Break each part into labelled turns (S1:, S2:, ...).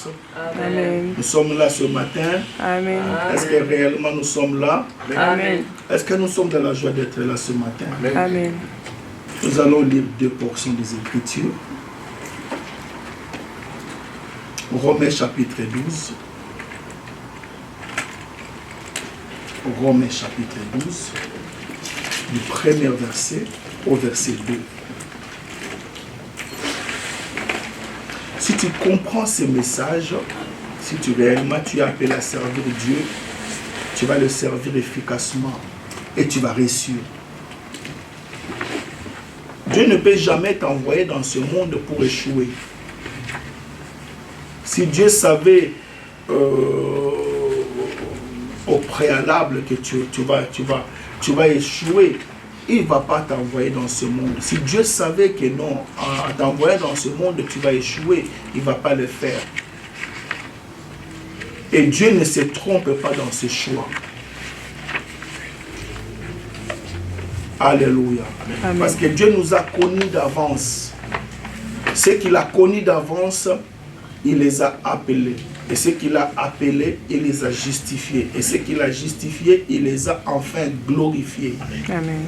S1: tous.
S2: Amen.
S1: Nous sommes là ce matin.
S2: Amen.
S1: Est-ce que réellement nous sommes là?
S2: Amen.
S1: Est-ce que nous sommes dans la joie d'être là ce matin?
S2: Amen.
S1: Nous allons lire deux portions des Écritures. Romains chapitre 12. Romains chapitre 12, du premier verset au verset 2. Si tu comprends ces messages, si tu réellement tu es appelé à servir Dieu, tu vas le servir efficacement et tu vas réussir. Dieu ne peut jamais t'envoyer dans ce monde pour échouer. Si Dieu savait au préalable que tu vas échouer, il ne va pas t'envoyer dans ce monde. Si Dieu savait que non, en t'envoyant dans ce monde, tu vas échouer, il ne va pas le faire. Et Dieu ne se trompe pas dans ses choix. Alléluia.
S2: Amen.
S1: Parce que Dieu nous a connus d'avance. Ce qu'il a connus d'avance, il les a appelés. Et ce qu'il a appelés, il les a justifiés. Et ce qu'il a justifiés, il les a enfin glorifiés.
S2: Amen.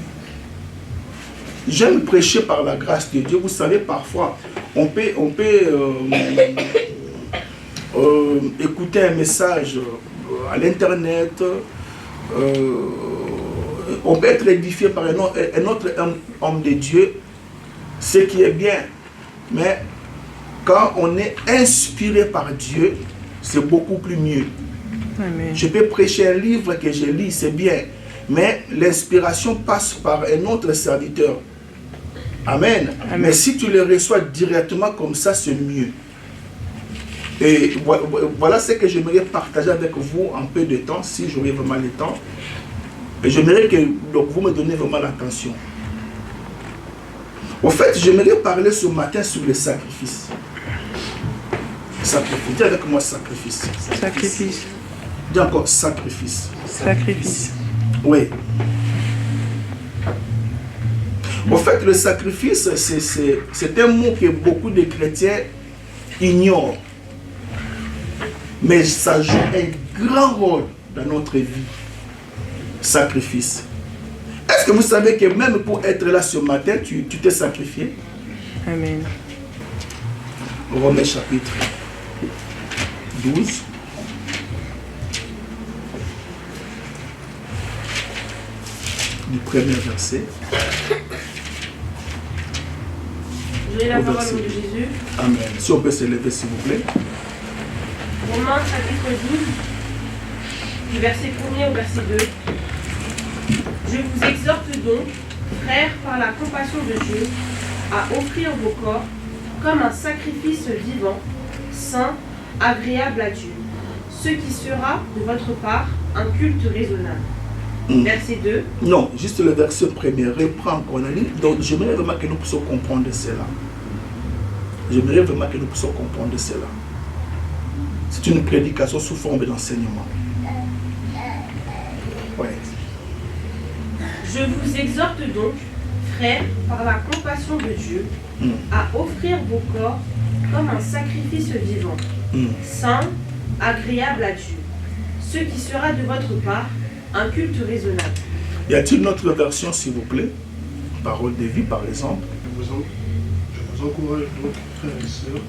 S1: J'aime prêcher par la grâce de Dieu. Vous savez, parfois, on peut écouter un message à l'internet. On peut être édifié par un autre homme de Dieu, ce qui est bien. Mais quand on est inspiré par Dieu, c'est beaucoup plus mieux.
S2: Amen.
S1: Je peux prêcher un livre que je lis, c'est bien. Mais l'inspiration passe par un autre serviteur. Amen.
S2: Amen.
S1: Mais si tu le reçois directement comme ça, c'est mieux. Et voilà ce que j'aimerais partager avec vous en peu de temps, si j'aurais vraiment le temps. Et j'aimerais que donc, vous me donnez vraiment l'attention. Au fait, j'aimerais parler ce matin sur le sacrifice. Sacrifice. Dis avec moi sacrifice.
S2: Sacrifice.
S1: Dis encore sacrifice.
S2: Sacrifice.
S1: Oui. Au fait, le sacrifice, c'est un mot que beaucoup de chrétiens ignorent. Mais ça joue un grand rôle dans notre vie. Sacrifice. Est-ce que vous savez que même pour être là ce matin, tu t'es sacrifié?
S2: Amen.
S1: Romains chapitre 12. Du premier verset.
S3: Je lis la parole de Jésus.
S1: Amen. Si on peut se lever, s'il vous plaît.
S3: Romains chapitre 12, du verset 1er au verset 2. Je vous exhorte donc, frères, par la compassion de Dieu, à offrir vos corps comme un sacrifice vivant, saint, agréable à Dieu, ce qui sera de votre part un culte raisonnable. Verset 2.
S1: Non, juste le verset premier. Reprends qu'on a lu. Donc, j'aimerais vraiment que nous puissions comprendre cela. J'aimerais vraiment que nous puissions comprendre cela. C'est une prédication sous forme d'enseignement. Oui.
S3: Je vous exhorte donc, frères, par la compassion de Dieu, à offrir vos corps comme un sacrifice vivant, saint, agréable à Dieu, ce qui sera de votre part un culte raisonnable.
S1: Y a-t-il une autre version, s'il vous plaît? Parole de vie, par exemple.
S4: Je vous encourage donc, frères et sœurs,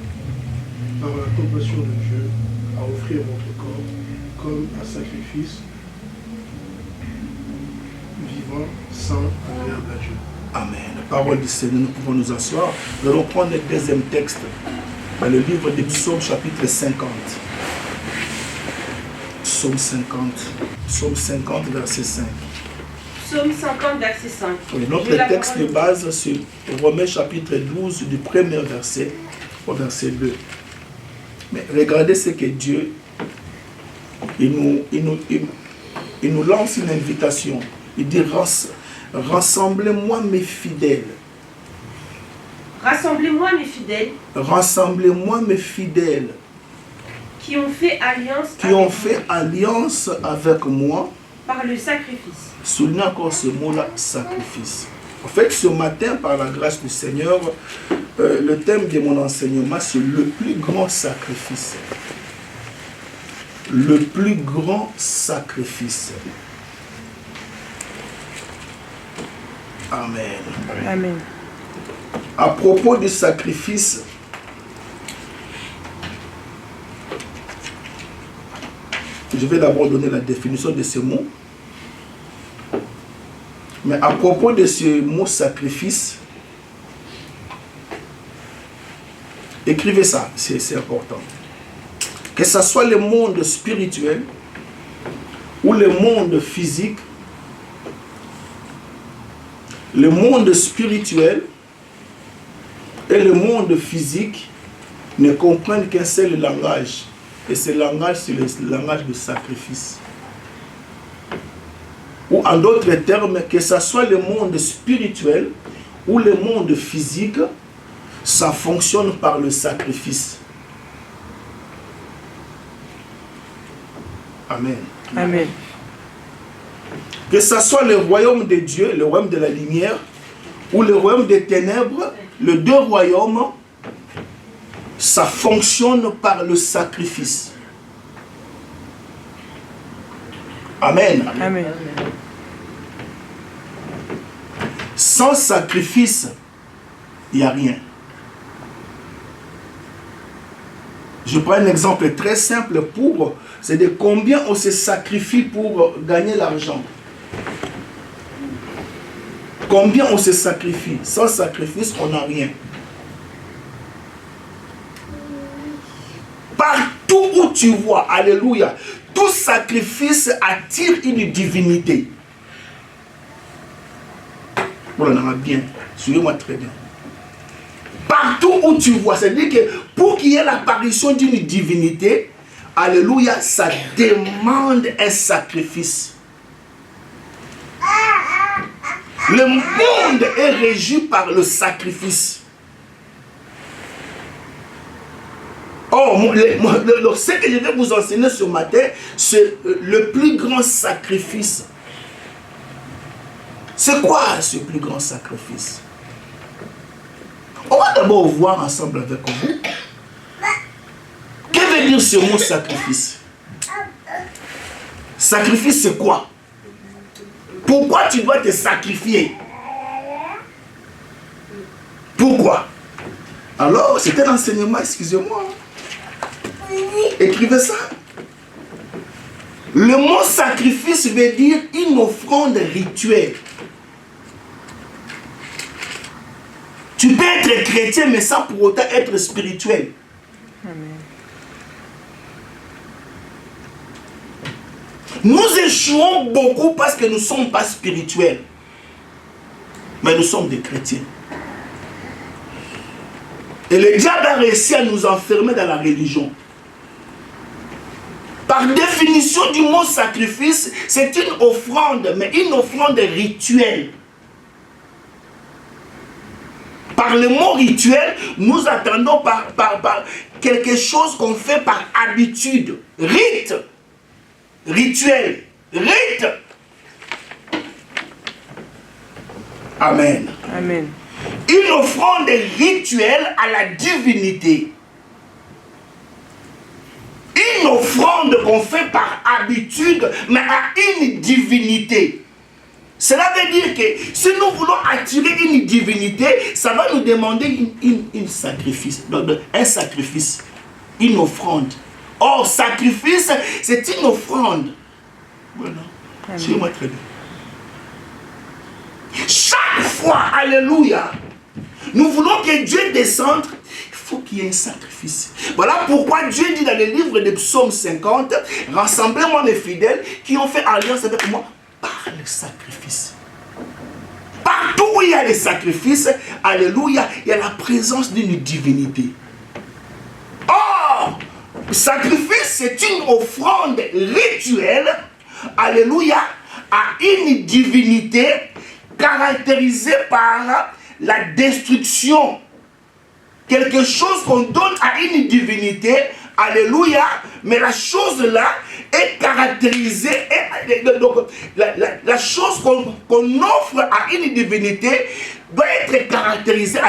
S4: par la compassion de Dieu, à offrir votre corps comme un sacrifice vivant, saint, agréable à Dieu.
S1: Amen. Parole du Seigneur, nous pouvons nous asseoir. Nous allons prendre le deuxième texte dans le livre des Psaumes, chapitre 50. Psaume 50. Psaume 50, verset 5.
S3: Psaume 50, verset 5.
S1: Oui, notre texte de base, c'est Romains chapitre 12, du premier verset au verset 2. Mais regardez ce que Dieu, il nous lance une invitation. Il dit, rassemblez-moi mes fidèles.
S3: Rassemblez-moi mes fidèles.
S1: Rassemblez-moi mes fidèles.
S3: Qui ont fait alliance.
S1: Qui ont fait alliance avec moi.
S3: Par le sacrifice.
S1: Soulignez encore ce mot-là, sacrifice. En fait, ce matin, par la grâce du Seigneur, le thème de mon enseignement, c'est le plus grand sacrifice. le plus grand sacrifice. Amen.
S2: Amen.
S1: À propos du sacrifice, je vais d'abord donner la définition de ce mot. Mais à propos de ce mot sacrifice, écrivez ça, c'est important. Que ce soit le monde spirituel ou le monde physique, le monde spirituel et le monde physique ne comprennent qu'un seul langage. Et ce langage, c'est le langage du sacrifice. Ou en d'autres termes, que ce soit le monde spirituel ou le monde physique, ça fonctionne par le sacrifice. Amen.
S2: Amen.
S1: Que ce soit le royaume de Dieu, le royaume de la lumière, ou le royaume des ténèbres, les deux royaumes, ça fonctionne par le sacrifice. Amen.
S2: Amen.
S1: Sans sacrifice, il n'y a rien. Je prends un exemple très simple c'est de combien on se sacrifie pour gagner l'argent. Combien on se sacrifie. Sans sacrifice, on n'a rien. Partout où tu vois, alléluia, tout sacrifice attire une divinité. Voilà, on a bien. Suivez-moi très bien. Partout où tu vois, c'est-à-dire que pour qu'il y ait l'apparition d'une divinité, alléluia, ça demande un sacrifice. Le monde est régi par le sacrifice. Oh, ce que je vais vous enseigner ce matin, c'est le plus grand sacrifice. C'est quoi ce plus grand sacrifice? On va d'abord voir ensemble avec vous. Que veut dire ce mot sacrifice? Sacrifice, c'est quoi? Pourquoi tu dois te sacrifier? Pourquoi? Alors, c'était l'enseignement, excusez-moi. Écrivez ça. Le mot sacrifice veut dire une offrande rituelle. Tu peux être chrétien, mais sans pour autant être spirituel.
S2: Amen.
S1: Nous échouons beaucoup parce que nous ne sommes pas spirituels. Mais nous sommes des chrétiens. Et le diable a réussi à nous enfermer dans la religion. Par définition du mot sacrifice, c'est une offrande, mais une offrande rituelle. Par le mot rituel, nous attendons par quelque chose qu'on fait par habitude. Rite. Rituel. Rite. Amen.
S2: Amen.
S1: Une offrande rituelle à la divinité. Une offrande qu'on fait par habitude, mais à une divinité. Cela veut dire que si nous voulons attirer une divinité, ça va nous demander un sacrifice, une offrande. Or, sacrifice, c'est une offrande. Voilà. Suivez-moi très bien. Chaque fois, alléluia, nous voulons que Dieu descende, il faut qu'il y ait un sacrifice. Voilà pourquoi Dieu dit dans le livre de Psaume 50, rassemblez-moi les fidèles qui ont fait alliance avec moi par le sacrifice. Partout où il y a les sacrifices, alléluia, il y a la présence d'une divinité. Or, sacrifice, c'est une offrande rituelle, alléluia, à une divinité caractérisée par la destruction. Quelque chose qu'on donne à une divinité, alléluia, mais la chose là est caractérisée, donc la chose qu'on offre à une divinité doit être caractérisée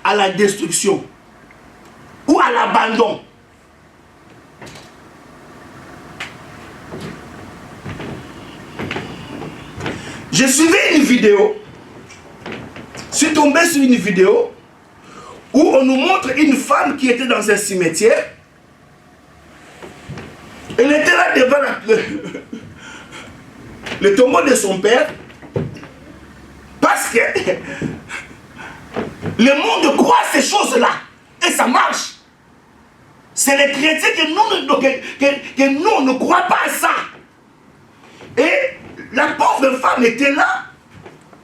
S1: à la destruction ou à l'abandon. Je suivais une vidéo, je suis tombé sur une vidéo où on nous montre une femme qui était dans un cimetière. Elle était là devant le tombeau de son père parce que le monde croit à ces choses-là et ça marche. C'est les chrétiens que nous on ne croit pas à ça. Et la pauvre femme était là.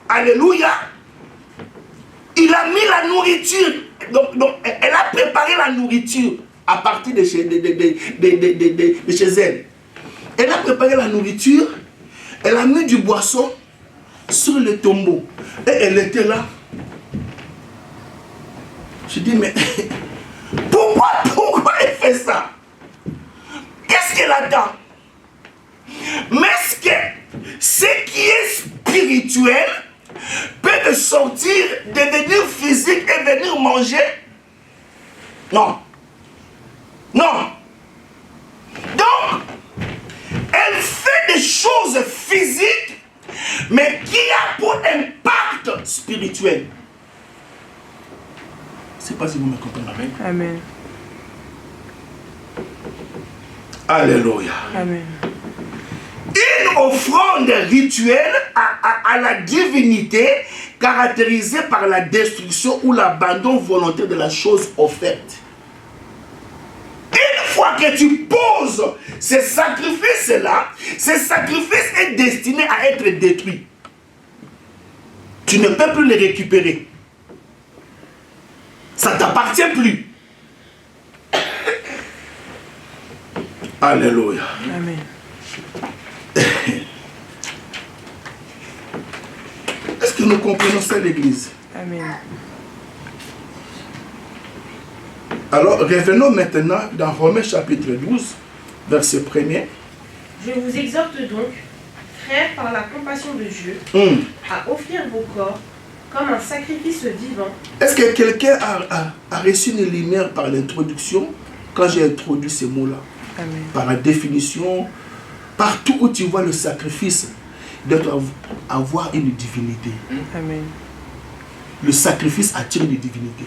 S1: Alléluia. Il a mis la nourriture. Donc elle a préparé la nourriture à partir de chez elle. Elle a préparé la nourriture. Elle a mis du boisson sur le tombeau. Et elle était là. Je dis, mais pourquoi elle fait ça? Qu'est-ce qu'elle attend? Mais ce qui est spirituel peut sortir, devenir physique et venir manger? Non. Non. Donc, elle fait des choses physiques, mais qui a pour impact spirituel. Je ne sais pas si vous me comprenez.
S2: Amen.
S1: Alléluia.
S2: Amen.
S1: Une offrande rituelle à la divinité caractérisée par la destruction ou l'abandon volontaire de la chose offerte. Une fois que tu poses ces sacrifices-là, ces sacrifices est destiné à être détruit. Tu ne peux plus les récupérer. Ça ne t'appartient plus. Alléluia.
S2: Amen.
S1: Est-ce que nous comprenons ça, l'Église?
S2: Amen.
S1: Alors, revenons maintenant dans Romains chapitre 12, verset 1er.
S3: Je vous exhorte donc, frères, par la compassion de Dieu, à offrir vos corps comme un sacrifice vivant.
S1: Est-ce que quelqu'un a reçu une lumière par l'introduction quand j'ai introduit ces mots-là?
S2: Amen.
S1: Par la définition, partout où tu vois le sacrifice, doit avoir une divinité.
S2: Amen.
S1: Le sacrifice attire une divinité.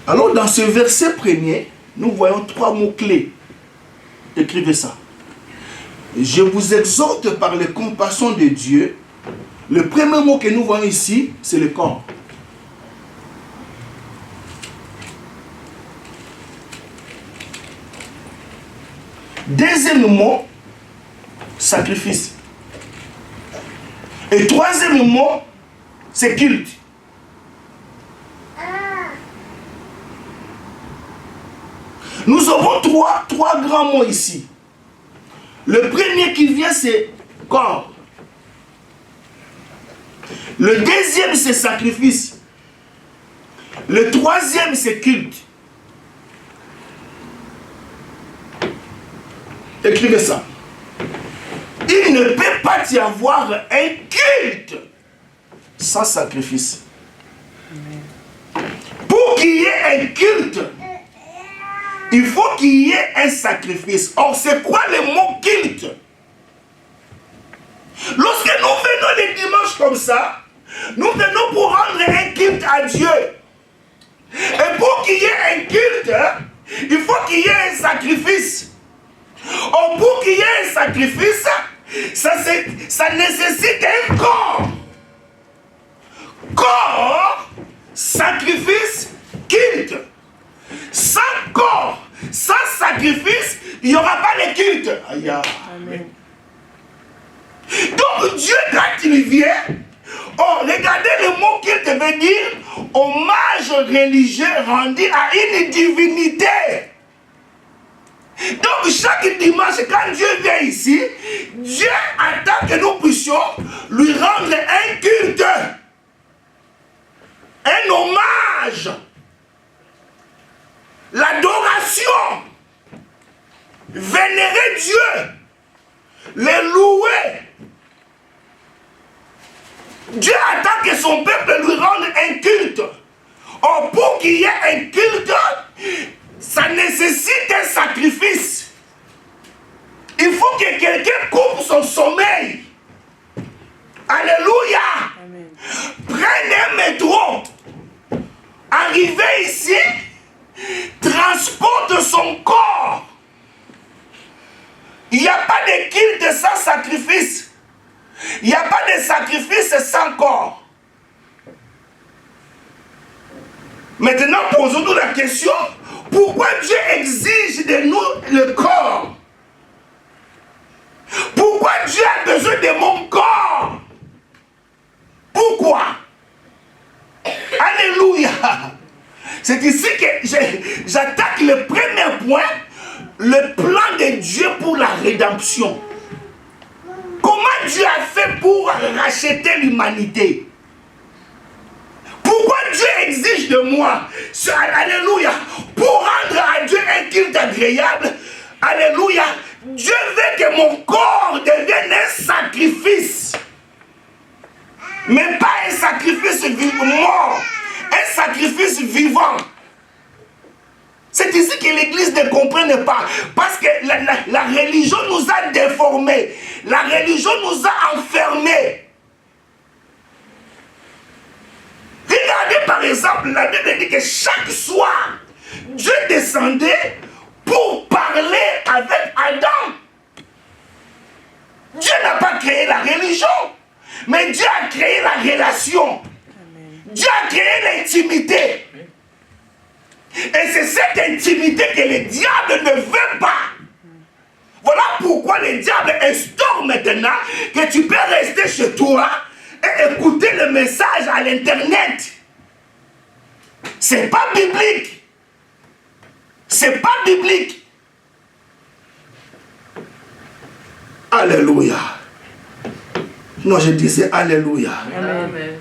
S1: Alors dans ce verset premier, nous voyons 3 mots-clés. Écrivez ça. Je vous exhorte par les compassions de Dieu. Le premier mot que nous voyons ici, c'est le corps. Deuxième mot, sacrifice. Et troisième mot, c'est culte. Nous avons trois grands mots ici. Le premier qui vient, c'est corps. Le deuxième, c'est sacrifice. Le troisième, c'est culte. Écrivez ça. Il ne peut pas y avoir un culte sans sacrifice. Pour qu'il y ait un culte, il faut qu'il y ait un sacrifice. Or, c'est quoi le mot culte? Lorsque nous venons les dimanches comme ça, nous venons pour rendre un culte à Dieu. Et pour qu'il y ait un culte, il faut qu'il y ait un sacrifice. Or, pour qu'il y ait un sacrifice, ça nécessite un corps. Corps, sacrifice, culte. Sans corps, sans sacrifice, il n'y aura pas de culte. Amen. Donc Dieu, quand il vient, regardez le mot culte veut dire hommage religieux rendu à une divinité. Donc chaque dimanche, quand Dieu vient ici, Dieu attend que nous puissions lui rendre un culte, un hommage, l'adoration, vénérer Dieu, le louer. Dieu attend que son peuple lui rende un culte. Or, pour qu'il y ait un culte, ça nécessite un sacrifice. Il faut que que quelqu'un coupe son sommeil. Alléluia.
S2: Amen.
S1: Prenez un métro. Arrivez ici, transporte son corps. Il n'y a pas de culte sans sacrifice. Il n'y a pas de sacrifice sans corps. Maintenant, posons-nous la question, pourquoi Dieu exige de nous le corps? Pourquoi Dieu a besoin de mon corps? Pourquoi? Alléluia. C'est ici que j'attaque le premier point, le plan de Dieu pour la rédemption. Comment Dieu a fait pour racheter l'humanité? Pourquoi Dieu exige de moi, alléluia, pour rendre à Dieu un culte agréable, alléluia, Dieu veut que mon corps devienne un sacrifice. Mais pas un sacrifice mort, un sacrifice vivant. C'est ici que l'Église ne comprenne pas. Parce que la religion nous a déformés. La religion nous a enfermés. Regardez par exemple, la Bible dit que chaque soir, Dieu descendait pour parler avec Adam. Dieu n'a pas créé la religion, mais Dieu a créé la relation. Amen. Dieu a créé l'intimité. Et c'est cette intimité que le diable ne veut pas. Voilà pourquoi le diable instaure maintenant que tu peux rester chez toi et écouter le message à l'internet. C'est pas biblique. C'est pas biblique. Alléluia. Non, je disais Alléluia.
S2: Amen.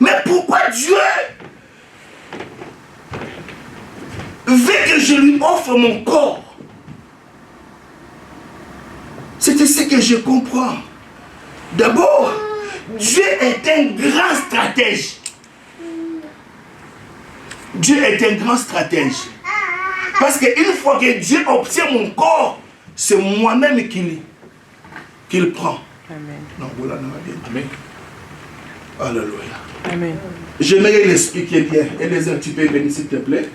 S1: Mais pourquoi Dieu veut que je lui offre mon corps? C'est ce que je comprends. D'abord, Dieu est un grand stratège. Dieu est un grand stratège. Parce qu'une fois que Dieu obtient mon corps, c'est moi-même qu'il prend.
S2: Amen.
S1: Non, voilà, non,
S5: Amen.
S1: Alléluia.
S2: Amen.
S1: J'aimerais l'expliquer bien. Eliezer, tu peux venir s'il te plaît.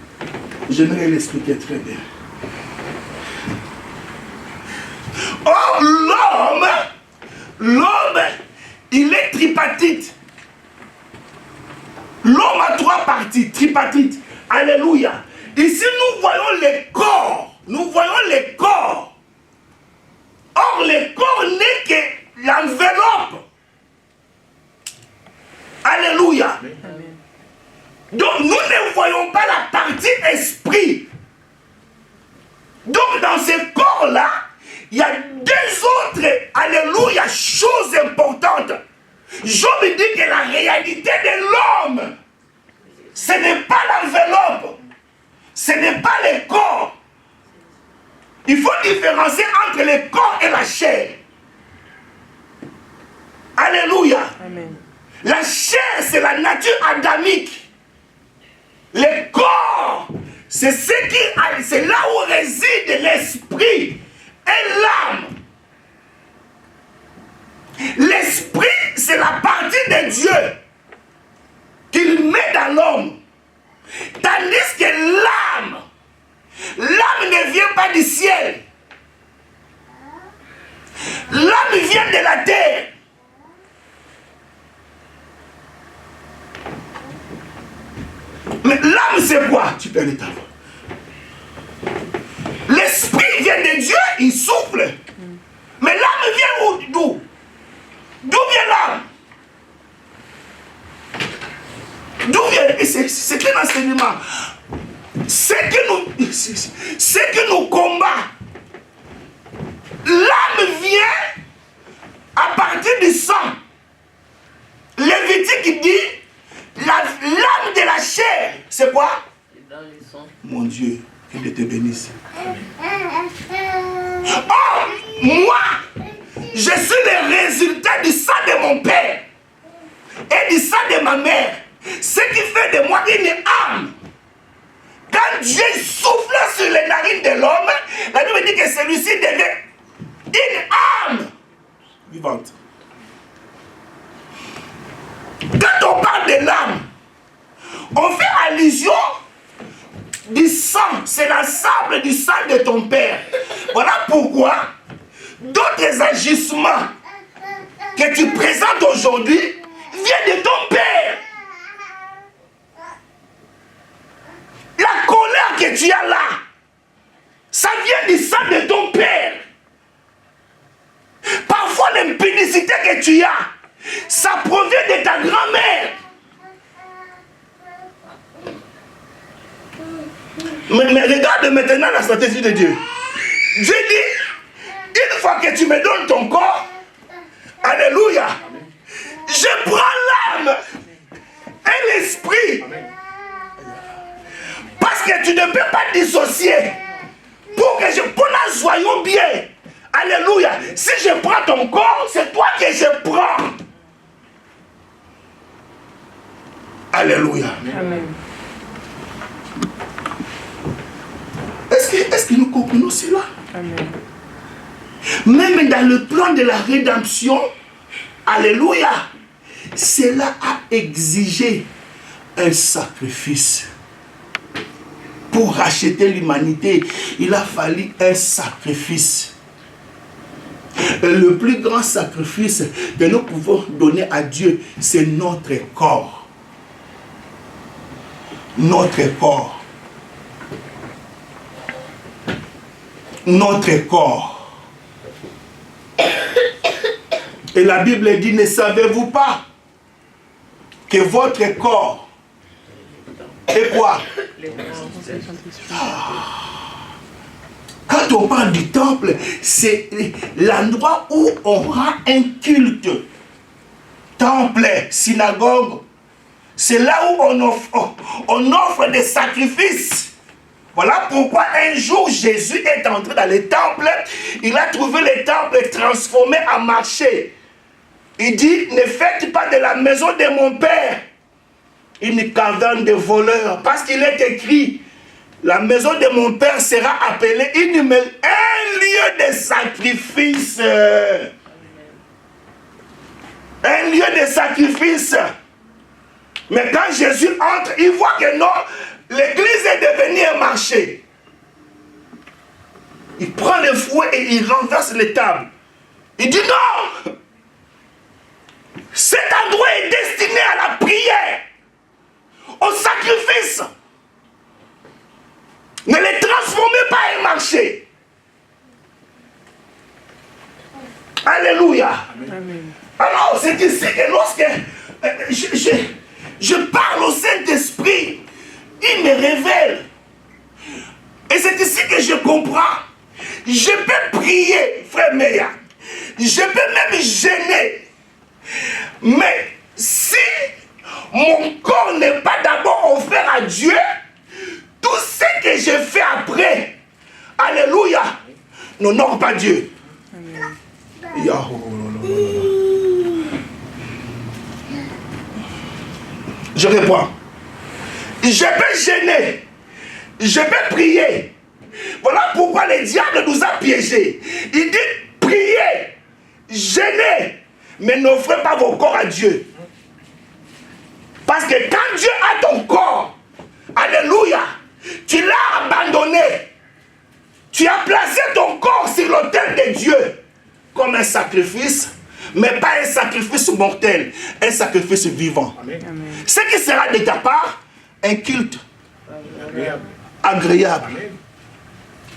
S1: J'aimerais l'expliquer très bien. Or, l'homme, il est tripartite. L'homme a trois parties, tripartite. Alléluia. Ici, nous voyons les corps. Nous voyons les corps. Or, le corps n'est que l'enveloppe. Alléluia.
S2: Amen.
S1: Donc, nous ne voyons pas la partie esprit. Donc, dans ce corps-là, il y a deux autres, alléluia, choses importantes. Job dit que la réalité de l'homme, ce n'est pas l'enveloppe, ce n'est pas le corps. Il faut différencier entre le corps et la chair. Alléluia.
S2: Amen.
S1: La chair, c'est la nature adamique. Le corps, c'est là où réside l'esprit et l'âme. L'esprit, c'est la partie de Dieu qu'il met dans l'homme. Tandis que l'âme ne vient pas du ciel. L'âme vient de la terre. Mais l'âme, c'est quoi? Tu peux aller t'avoir. L'esprit vient de Dieu, il souffle. Mais l'âme vient où? D'où? D'où vient l'âme? D'où vient? C'est un enseignement. Ce que nous combat, l'âme vient à partir du sang. Lévitique dit l'âme de la chair, c'est quoi? Mon Dieu, qu'il te bénisse. Oh, moi, je suis le résultat du sang de mon père et du sang de ma mère. Ce qui fait de moi une âme. Quand Dieu souffle sur les narines de l'homme, la Bible dit que celui-ci devient responsable du sang de ton Père. Voilà pourquoi d'autres agissements que tu présentes aujourd'hui viennent de ton Père. La colère que tu as là, ça vient du sang de ton Père. Parfois l'impudicité que tu as, ça provient de ta grand-mère. Mais regarde maintenant la stratégie de Dieu. Dieu dit, une fois que tu me donnes ton corps, alléluia, je prends l'âme et l'esprit. Parce que tu ne peux pas dissocier. Pour que nous soyons bien. Alléluia. Si je prends ton corps, c'est toi que je prends. Alléluia.
S2: Amen.
S1: Est-ce que nous comprenons cela?
S2: Amen.
S1: Même dans le plan de la rédemption, alléluia, cela a exigé un sacrifice. Pour racheter l'humanité, il a fallu un sacrifice. Et le plus grand sacrifice que nous pouvons donner à Dieu, c'est notre corps. Notre corps. Notre corps. Et la Bible dit, ne savez-vous pas que votre corps est quoi? Quand on parle du temple, c'est l'endroit où on rend un culte. Temple, synagogue, c'est là où on offre des sacrifices. Voilà pourquoi un jour Jésus est entré dans le temple, il a trouvé le temple transformé en marché. Il dit, ne faites pas de la maison de mon Père une caverne de voleurs, parce qu'il est écrit, la maison de mon Père sera appelée un lieu de sacrifice. Un lieu de sacrifice. Mais quand Jésus entre, il voit que non, l'église est devenue un marché. Il prend le fouet et il renverse les tables. Il dit non, cet endroit est destiné à la prière, au sacrifice. Ne les transformez pas en marché. Alléluia.
S2: Amen.
S1: Alors c'est ici que lorsque je parle au Saint-Esprit, il me révèle. Et c'est ici que je comprends. Je peux prier, frère Meya. Je peux même gêner. Mais si mon corps n'est pas d'abord offert à Dieu, tout ce que je fais après, alléluia, n'honore pas Dieu. Je réponds. Je peux gêner. Je peux prier. Voilà pourquoi le diable nous a piégés. Il dit priez, gênez, mais n'offrez pas vos corps à Dieu. Parce que quand Dieu a ton corps, alléluia, tu l'as abandonné. Tu as placé ton corps sur l'autel de Dieu comme un sacrifice, mais pas un sacrifice mortel, un sacrifice vivant.
S2: Amen.
S1: Ce qui sera de ta part un culte agréable.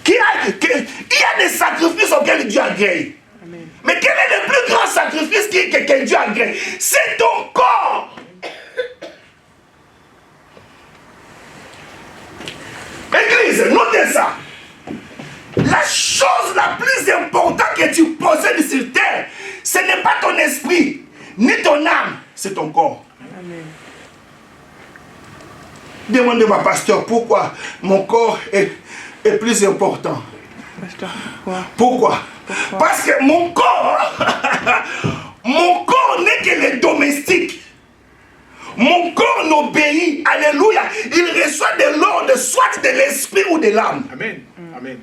S1: Il y a des sacrifices auxquels Dieu agrée.
S2: Amen.
S1: Mais quel est le plus grand sacrifice que Dieu agrée? C'est ton corps. Église, notez ça. La chose la plus importante que tu possèdes sur terre, ce n'est pas ton esprit, ni ton âme, c'est ton corps.
S2: Amen.
S1: Demandez-moi, pasteur, pourquoi mon corps est plus important.
S2: Pasteur, pourquoi?
S1: Pourquoi? Parce que mon corps, mon corps n'est que le domestique. Mon corps n'obéit, alléluia. Il reçoit de l'ordre, soit de l'esprit ou de l'âme.
S5: Amen. Amen.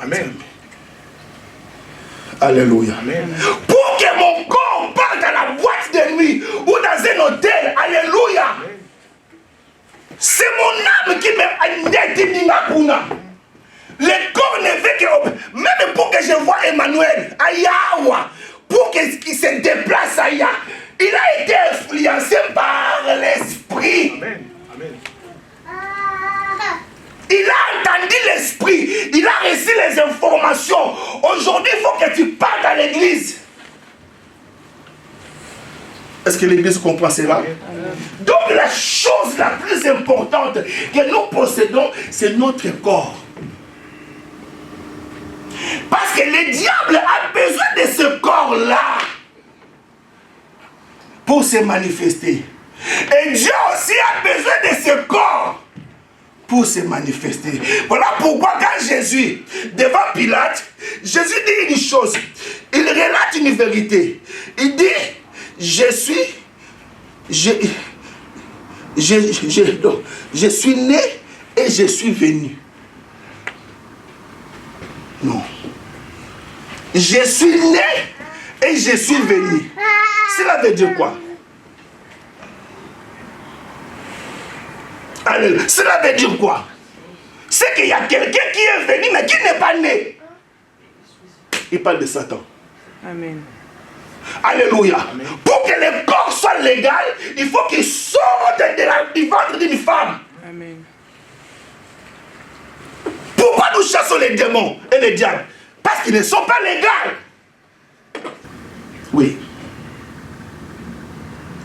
S1: Amen. Alléluia.
S5: Amen.
S1: Pour que mon corps parte à la boîte de nuit ou dans un hôtel, alléluia. C'est mon âme qui me dit. recevoir Emmanuel, à Yahweh, pour qu'il se déplace à Yahweh, il a été influencé par l'Esprit.
S4: Amen. Amen.
S1: Il a entendu l'Esprit, il a reçu les informations. Aujourd'hui, il faut que tu partes à l'église. Est-ce que l'église comprend cela? Donc la chose la plus importante que nous possédons, c'est notre corps. Parce que le diable a besoin de ce corps-là pour se manifester. Et Dieu aussi a besoin de ce corps pour se manifester. Voilà pourquoi quand Jésus, devant Pilate, Jésus dit une chose. Il relate une vérité. Il dit, je suis né et je suis venu. Non. Je suis né et je suis venu. Cela veut dire quoi? Alléluia. Cela veut dire quoi? C'est qu'il y a quelqu'un qui est venu mais qui n'est pas né. Il parle de Satan.
S2: Amen.
S1: Alléluia. Amen. Pour que le corps soit légal, il faut qu'il sorte du ventre d'une femme.
S2: Amen.
S1: Pourquoi nous chassons les démons et les diables? Parce qu'ils ne sont pas légaux. Oui.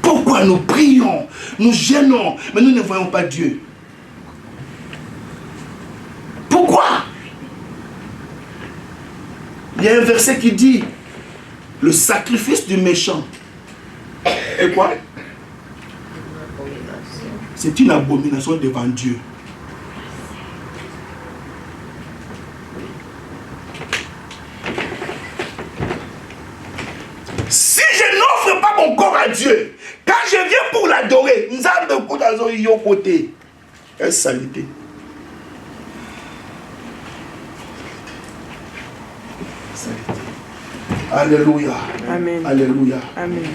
S1: Pourquoi nous prions, nous gênons, mais nous ne voyons pas Dieu? Pourquoi? Il y a un verset qui dit, le sacrifice du méchant. Et quoi? C'est une abomination devant Dieu. Si je n'offre pas mon corps à Dieu, quand je viens pour l'adorer, nous avons de côté. Est salité. Alléluia.
S2: Amen.
S1: Alléluia.
S2: Amen.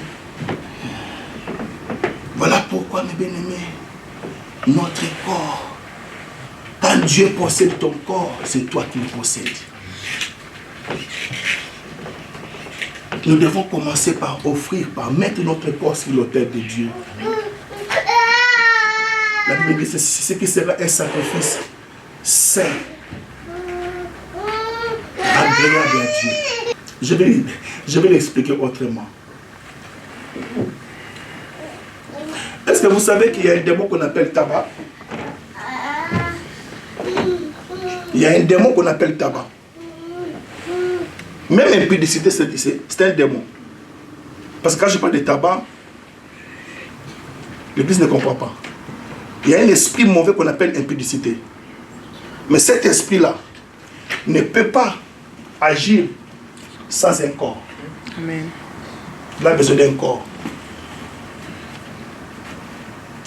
S1: Voilà pourquoi, mes bien-aimés, notre corps, quand Dieu possède ton corps, c'est toi qui le possèdes. Nous devons commencer par offrir, par mettre notre corps sur l'autel de Dieu. La Bible dit c'est ce qui sera un sacrifice saint, agréable à Dieu. Je vais l'expliquer autrement. Est-ce que vous savez qu'il y a un démon qu'on appelle tabac? Il y a un démon qu'on appelle tabac. Même impudicité, c'est un démon. Parce que quand je parle de tabac, l'Église ne comprend pas. Il y a un esprit mauvais qu'on appelle impudicité. Mais cet esprit-là ne peut pas agir sans un corps.
S2: Amen.
S1: Il a besoin d'un corps.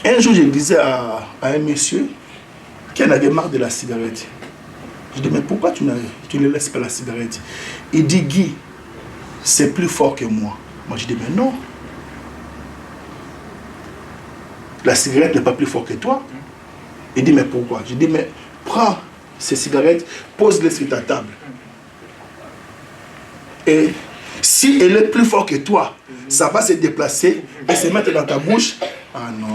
S1: Un jour, je disais à un monsieur qui en avait marre de la cigarette. Je dis, mais pourquoi tu ne laisses pas la cigarette? Il dit, Guy, c'est plus fort que moi. Moi, je dis, mais non. La cigarette n'est pas plus fort que toi. Il dit, mais pourquoi? Je dis, mais prends ces cigarettes, pose-les sur ta table. Et si elle est plus fort que toi, ça va se déplacer et se mettre dans ta bouche. Ah non.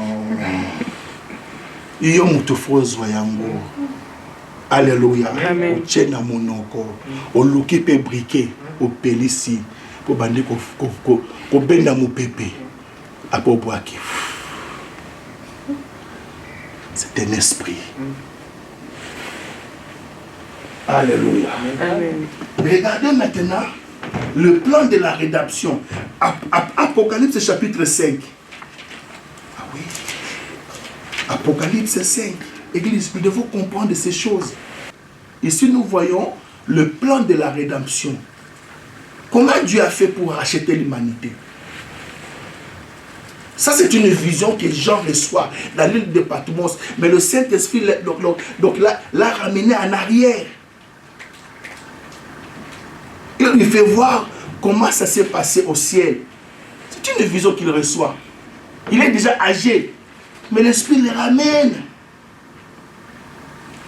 S1: Alléluia.
S2: Amen.
S1: Uchena monoko. Oluki pe briquet. Au pelisi. Pour bandi ko benda mu pepe. Apo boaki. C'est un esprit. Alléluia.
S2: Amen.
S1: Regardez maintenant le plan de la rédemption. Apocalypse chapitre 5. Ah oui. Apocalypse 5. Église, nous devons comprendre ces choses. Ici, nous voyons le plan de la rédemption. Comment Dieu a fait pour racheter l'humanité? Ça, c'est une vision que Jean reçoit dans l'île de Patmos. Mais le Saint-Esprit l'a ramené en arrière. Il lui fait voir comment ça s'est passé au ciel. C'est une vision qu'il reçoit. Il est déjà âgé. Mais l'Esprit le ramène.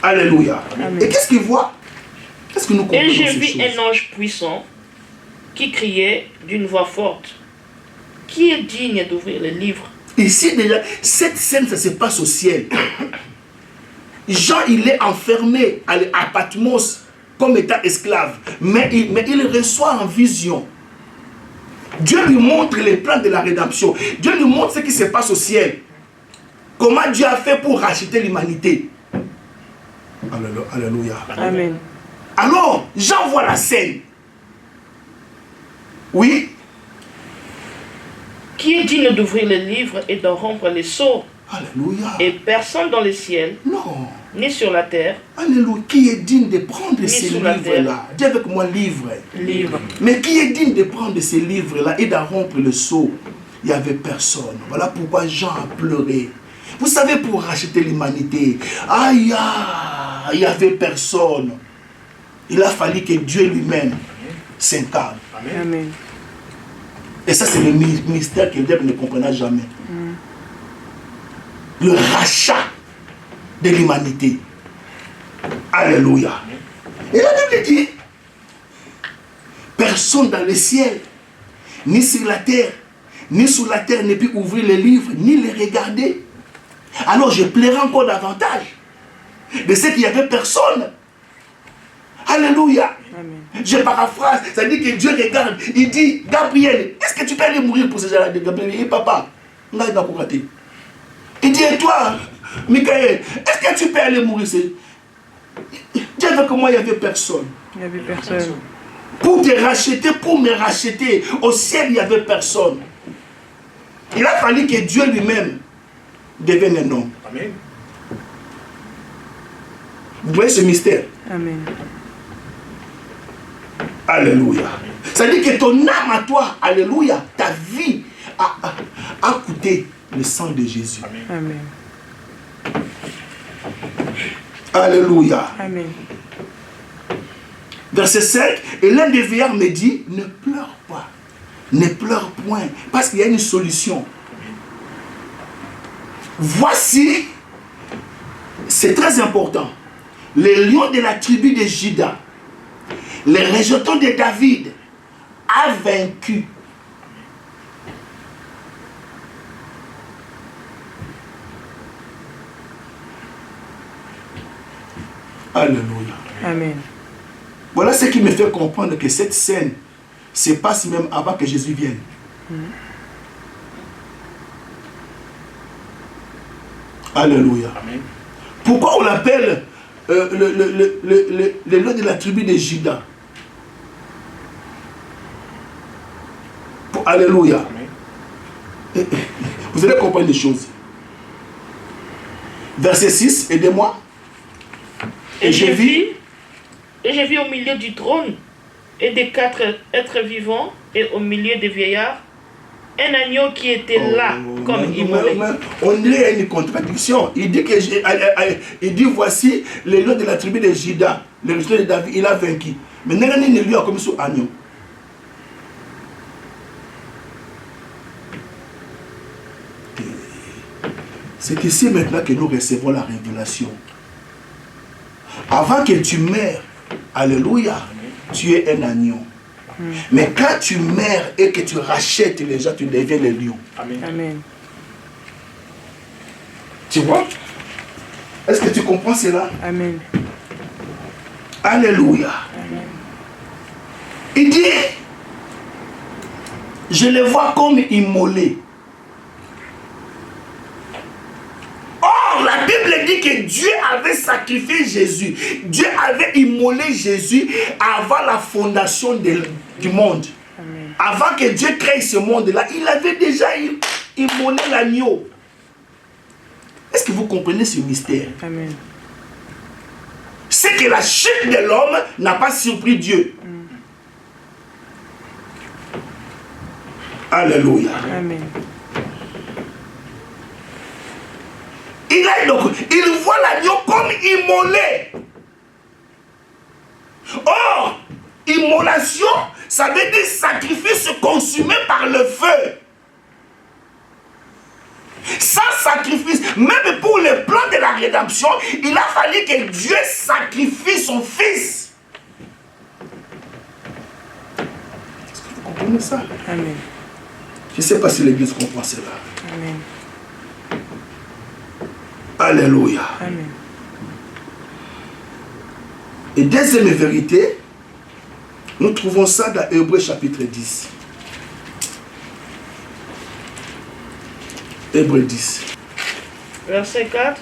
S1: Alléluia.
S2: Amen.
S1: Et qu'est-ce qu'il voit? Qu'est-ce que nous comprenons
S5: Et j'ai
S1: ces
S5: vu
S1: choses.
S5: un ange puissant qui criait d'une voix forte. Qui est digne d'ouvrir le livre?
S1: Ici déjà, cette scène, ça se passe au ciel. Jean, il est enfermé à Patmos comme étant esclave. Mais il reçoit en vision. Dieu lui montre les plans de la rédemption. Dieu lui montre ce qui se passe au ciel. Comment Dieu a fait pour racheter l'humanité. Alléluia.
S2: Amen.
S1: Alors, Jean voit la scène. Oui.
S5: Qui est digne d'ouvrir le livre et d'en rompre les sceaux?
S1: Alléluia.
S5: Et personne dans le ciel,
S1: Non.
S5: ni sur la terre,
S1: Alléluia. Qui est digne de prendre ces
S5: sous la
S1: livres-là? Dis avec moi, livre.
S5: livre.
S1: Mais qui est digne de prendre ces livres-là et d'en rompre le sceau? Il n'y avait personne. Voilà pourquoi Jean a pleuré. Vous savez, pour racheter l'humanité, aïe, il n'y avait personne. Il a fallu que Dieu lui-même s'incarne.
S2: Amen.
S1: Et ça, c'est le mystère que le diable ne comprendra jamais. Le rachat de l'humanité. Alléluia. Et la Bible dit, personne dans le ciel, ni sur la terre, ni sous la terre ne peut ouvrir les livres, ni les regarder. Alors je plairai encore davantage de ce qu'il n'y avait personne. Alléluia.
S2: Amen.
S1: Je paraphrase, ça dit que Dieu regarde, il dit, Gabriel, est-ce que tu peux aller mourir pour ce genre de Gabriel? Il dit, papa, il dit, et toi, Michael, est-ce que tu peux aller mourir? Dieu avec moi, il n'y avait personne.
S2: Il n'y avait personne.
S1: Pour te racheter, pour me racheter, au ciel, il n'y avait personne. Il a fallu que Dieu lui-même devienne un homme.
S6: Amen.
S1: Vous voyez ce mystère?
S2: Amen.
S1: Alléluia. Ça dit que ton âme à toi, alléluia, ta vie a coûté le sang de Jésus.
S2: Amen.
S1: Alléluia.
S2: Amen.
S1: Verset 5, et l'un des vieillards me dit, ne pleure pas, ne pleure point, parce qu'il y a une solution. Voici, c'est très important, les lions de la tribu de Juda, les rejetons de David, a vaincu. Alléluia.
S2: Amen.
S1: Voilà ce qui me fait comprendre que cette scène se passe même avant que Jésus vienne. Alléluia.
S6: Amen.
S1: Pourquoi on l'appelle le lion de la tribu de Juda? Alléluia.
S6: Amen.
S1: Vous allez comprendre les choses. Verset 6, aidez-moi.
S5: Et j'ai vu au milieu du trône et des 4 êtres vivants et au milieu des vieillards un agneau qui était là comme immolé.
S1: On dirait une contradiction. Il dit, il dit voici le lion de la tribu de Juda, le lion de David, il a vaincu. Mais Nérani ne lui a comme sur agneau. C'est ici maintenant que nous recevons la révélation. Avant que tu meurs, alléluia, tu es un agneau. Mais quand tu meurs et que tu rachètes les gens, tu deviens le lion.
S6: Amen.
S2: Amen.
S1: Tu vois? Est-ce que tu comprends cela?
S2: Amen.
S1: Alléluia. Il dit, je le vois comme immolé. Or, la Bible dit que Dieu avait sacrifié Jésus. Dieu avait immolé Jésus avant la fondation du monde.
S2: Amen.
S1: Avant que Dieu crée ce monde-là, il avait déjà immolé l'agneau. Est-ce que vous comprenez ce mystère?
S2: Amen.
S1: C'est que la chute de l'homme n'a pas surpris Dieu. Alléluia.
S2: Amen.
S1: Il voit l'agneau comme immolé. Or, immolation, ça veut dire sacrifice consumé par le feu. Sans sacrifice, même pour le plan de la rédemption, il a fallu que Dieu sacrifie son fils. comprenez ça?
S2: Amen.
S1: Je ne sais pas si l'Église comprend cela.
S2: Amen.
S1: Alléluia.
S2: Amen.
S1: Et deuxième vérité, nous trouvons ça dans Hébreux chapitre 10. Hébreux 10.
S5: Verset 4.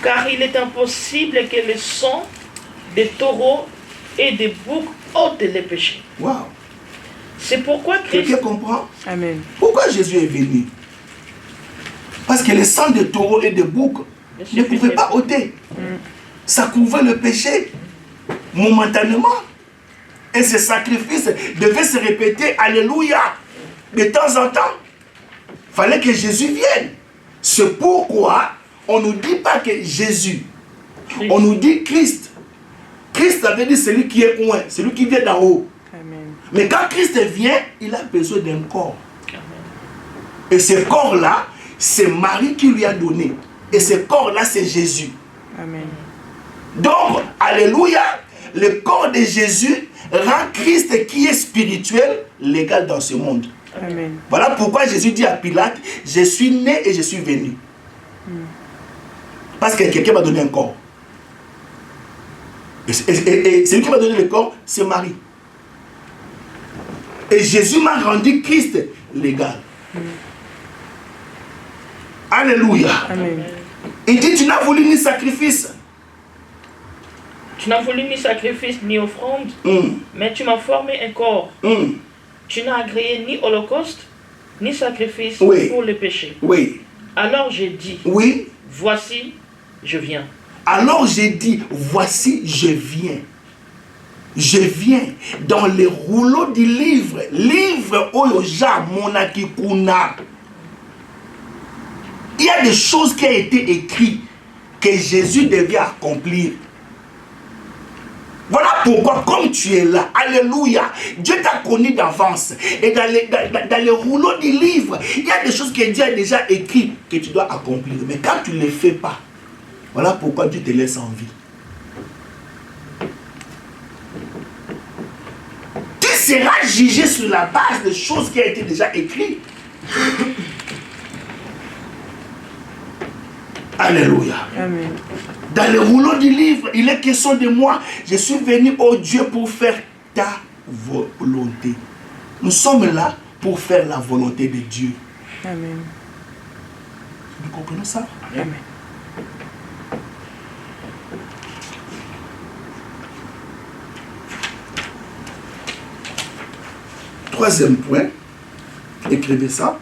S5: Car il est impossible que le sang des taureaux et des boucs ôte les péchés.
S1: Waouh.
S5: C'est pourquoi Christ...
S1: Quelqu'un comprend?
S2: Amen.
S1: Pourquoi Jésus est venu? Parce que le sang de taureaux et de boucs ne pouvait pas ôter. Ça couvrait le péché momentanément. Et ce sacrifice devait se répéter, alléluia, de temps en temps. Il fallait que Jésus vienne. C'est pourquoi on ne nous dit pas que Jésus. On nous dit Christ. Christ avait dit celui qui est loin, celui qui vient d'en haut.
S2: Amen.
S1: Mais quand Christ vient, il a besoin d'un corps. Et ce corps-là, c'est Marie qui lui a donné. Et ce corps-là, c'est Jésus.
S2: Amen.
S1: Donc, alléluia, le corps de Jésus rend Christ qui est spirituel légal dans ce monde.
S2: Amen.
S1: Voilà pourquoi Jésus dit à Pilate, je suis né et je suis venu. Parce que quelqu'un m'a donné un corps. Et celui qui m'a donné le corps, c'est Marie. Et Jésus m'a rendu Christ légal. Alléluia.
S2: Amen.
S1: Il dit, tu n'as voulu ni sacrifice.
S5: Tu n'as voulu ni sacrifice ni offrande, mais tu m'as formé un corps. Tu n'as agréé ni holocauste, ni sacrifice pour le péché.
S1: Oui.
S5: Alors j'ai dit,
S1: oui.
S5: Voici, je viens.
S1: Alors j'ai dit, voici, je viens. Je viens dans les rouleaux du livre. Livre Oyoja Monaki Kuna. Il y a des choses qui ont été écrites que Jésus devait accomplir. Voilà pourquoi, comme tu es là, alléluia, Dieu t'a connu d'avance. Et dans les rouleaux du livre, il y a des choses que Dieu a déjà écrites que tu dois accomplir. Mais quand tu ne les fais pas, voilà pourquoi Dieu te laisse en vie. Tu seras jugé sur la base des choses qui ont été déjà écrites. Alléluia.
S2: Amen.
S1: Dans le rouleau du livre, il est question de moi. Je suis venu, oh Dieu, pour faire ta volonté. Nous sommes là pour faire la volonté de Dieu.
S2: Amen.
S1: Vous comprenez ça?
S2: Amen.
S1: Troisième point, écrivez ça.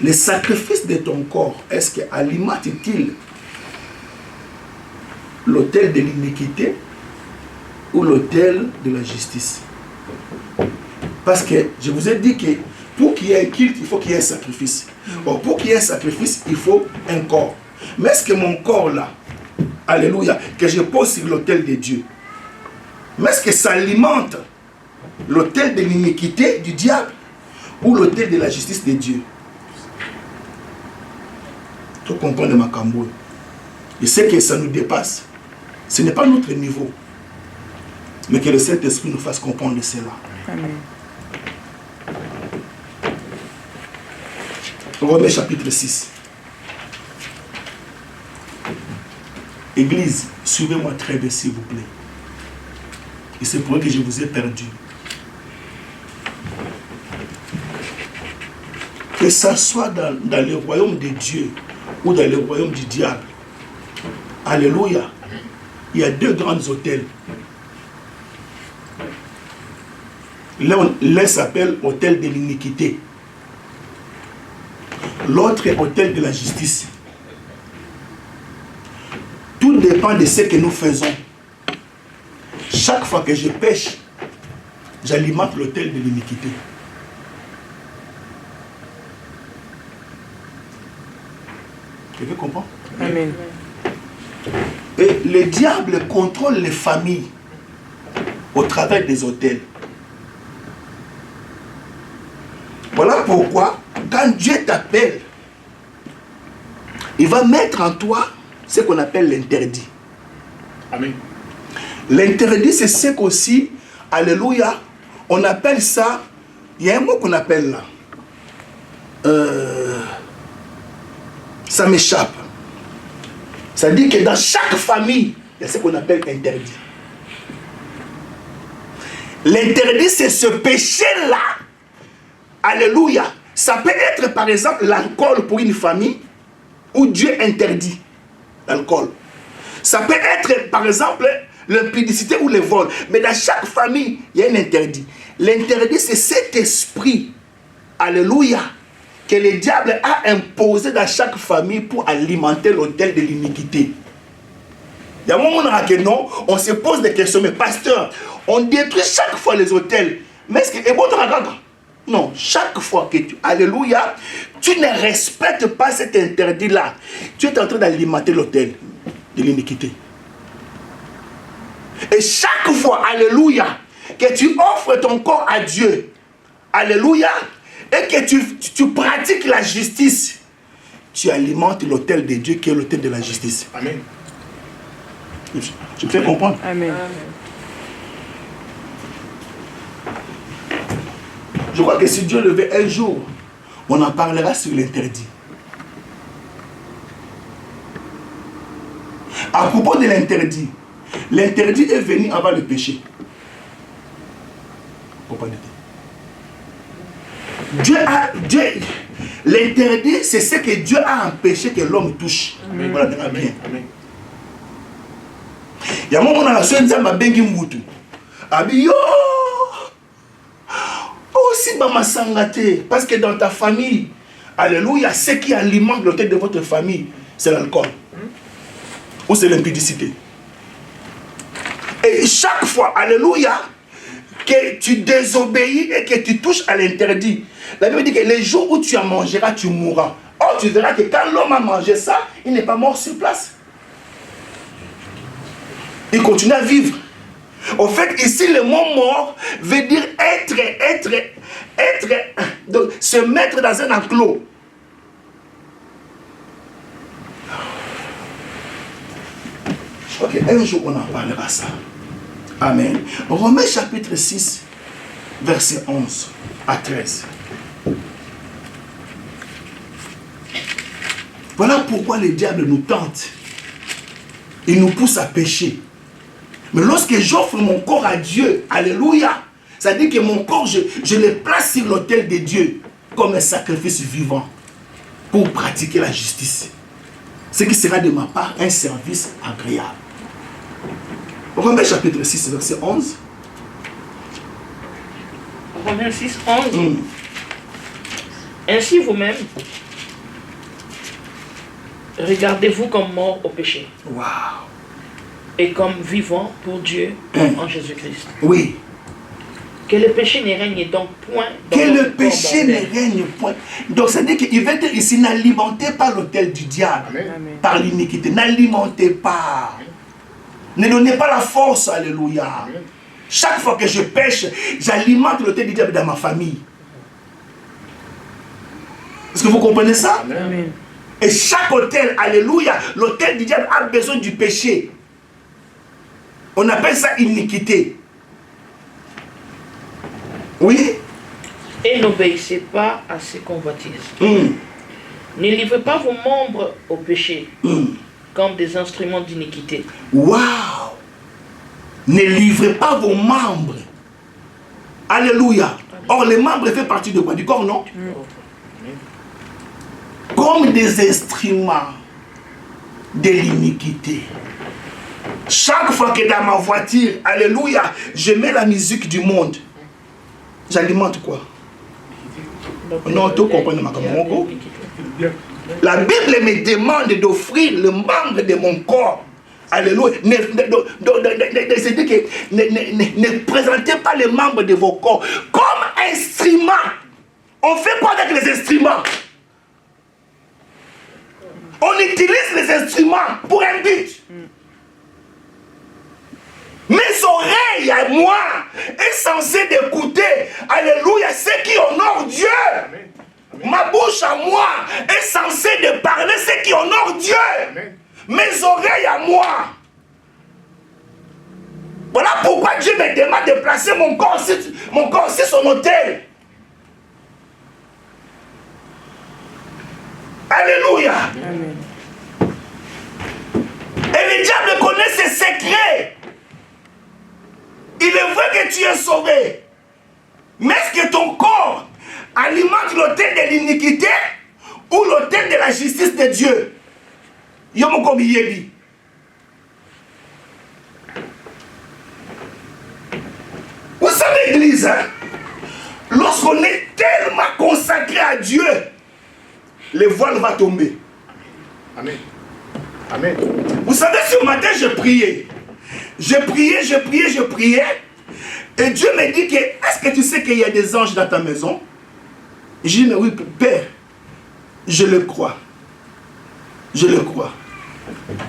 S1: Le sacrifice de ton corps, est-ce qu'alimente-t-il l'autel de l'iniquité ou l'autel de la justice? Parce que je vous ai dit que pour qu'il y ait un culte, il faut qu'il y ait un sacrifice. Or, pour qu'il y ait un sacrifice, il faut un corps. Mais est-ce que mon corps là, alléluia, que je pose sur l'autel de Dieu, mais est-ce que ça alimente l'autel de l'iniquité du diable ou l'autel de la justice de Dieu? Tu comprends de ma cambouille. Je sais que ça nous dépasse. Ce n'est pas notre niveau. Mais que le Saint-Esprit nous fasse comprendre cela.
S2: Amen.
S1: Romains chapitre 6. Église, suivez-moi très bien s'il vous plaît. Et c'est pour eux que je vous ai perdu. Que ça soit dans le royaume de Dieu ou dans le royaume du diable. Alléluia. Il y a deux grands hôtels. L'un s'appelle hôtel de l'iniquité. L'autre est hôtel de la justice. Tout dépend de ce que nous faisons. Chaque fois que je pêche, j'alimente l'hôtel de l'iniquité. Vous pouvez comprendre?
S2: Amen.
S1: Et le diable contrôle les familles au travers des hôtels. Voilà pourquoi, quand Dieu t'appelle, il va mettre en toi ce qu'on appelle l'interdit.
S4: Amen.
S1: L'interdit, c'est ce qu'aussi, alléluia, On appelle ça, il y a un mot qu'on appelle là. Ça m'échappe. Ça dit que dans chaque famille, il y a ce qu'on appelle interdit. L'interdit, c'est ce péché-là. Alléluia. Ça peut être par exemple l'alcool pour une famille où Dieu interdit l'alcool. Ça peut être par exemple l'impudicité ou le vol. Mais dans chaque famille, il y a un interdit. L'interdit, c'est cet esprit, alléluia, que le diable a imposé dans chaque famille pour alimenter l'autel de l'iniquité. Il y a un moment où non, on se pose des questions, mais pasteur, on détruit chaque fois les autels. Mais est-ce que c'est bon? Non, chaque fois que tu, alléluia, tu ne respectes pas cet interdit-là, tu es en train d'alimenter l'autel de l'iniquité. Et chaque fois, alléluia, que tu offres ton corps à Dieu, alléluia, et que tu pratiques la justice, tu alimentes l'autel de Dieu qui est l'autel de la justice. Amen. Je me fais comprendre.
S2: Amen.
S1: Je crois que si Dieu le veut un jour, on en parlera sur l'interdit. À propos de l'interdit est venu avant le péché. L'interdit, c'est ce que Dieu a empêché que l'homme touche. Voilà, bien. Il y a un moment où on a la soeur Nzamba bengi mbutu. Abiyo! Aussi Bama Sangate. Parce que dans ta famille, alléluia, ce qui alimente l'autel de votre famille, c'est l'alcool. Ou c'est l'impudicité. Et chaque fois, alléluia, que tu désobéis et que tu touches à l'interdit, la Bible dit que les jours où tu en mangeras, tu mourras. Or, tu verras que quand l'homme a mangé ça, il n'est pas mort sur place. Il continue à vivre. Au fait, ici, le mot mort veut dire donc, se mettre dans un enclos. Ok, un jour on en parlera ça. Amen. Romains chapitre 6, verset 11 à 13. Voilà pourquoi le diable nous tente. Il nous pousse à pécher. Mais lorsque j'offre mon corps à Dieu, alléluia, ça dit que mon corps, je le place sur l'autel de Dieu comme un sacrifice vivant pour pratiquer la justice. Ce qui sera de ma part un service agréable. Romains chapitre 6, verset 11.
S5: Romains 6, 11. Ainsi vous-même, regardez-vous comme mort au péché.
S1: Waouh.
S5: Et comme vivant pour Dieu en Jésus-Christ.
S1: Oui.
S5: Que le péché ne règne donc point dans
S1: que
S5: notre
S1: le péché ne règne point. Donc ça veut dire qu'il veut dire ici, n'alimentez pas l'autel du diable. Amen. Par l'iniquité. N'alimentez pas. Ne donnez pas la force, alléluia. Amen. Chaque fois que je pêche, j'alimente l'autel du diable dans ma famille. Est-ce que vous comprenez ça?
S2: Amen.
S1: Et chaque autel, alléluia, l'autel du diable a besoin du péché. On appelle ça iniquité. Oui.
S5: Et n'obéissez pas à ces convoitises. Ne livrez pas vos membres au péché comme des instruments d'iniquité.
S1: Waouh! Ne livrez pas vos membres. Alléluia. Or, les membres font partie de quoi? Du corps, non? Comme des instruments de l'iniquité. Chaque fois que dans ma voiture, alléluia, je mets la musique du monde, j'alimente quoi? Non, tu comprends ma camarade. La Bible me demande d'offrir le membre de mon corps. Alléluia. Ne présentez pas les membres de vos corps comme instruments. On fait quoi avec les instruments? On utilise les instruments pour un but. Mes oreilles à moi est censée d'écouter, alléluia, ce qui honore Dieu. Amen. Ma bouche à moi est censée de parler ce qui honore Dieu. Amen. Mes oreilles à moi. Voilà pourquoi Dieu me demande de placer mon corps sur son autel. Alléluia.
S2: Amen.
S1: Et le diable connaît ses secrets. Il est vrai que tu es sauvé. Mais est-ce que ton corps alimente l'autel de l'iniquité ou l'autel de la justice de Dieu? Yomoko Yebi. Vous savez, l'église, hein, lorsqu'on est tellement consacré à Dieu, le voile va tomber.
S4: Amen. Amen.
S1: Vous savez, ce matin, je priais. Je priais. Et Dieu me dit que, est-ce que tu sais qu'il y a des anges dans ta maison? J'ai dit, mais oui, Père, je le crois. Je le crois.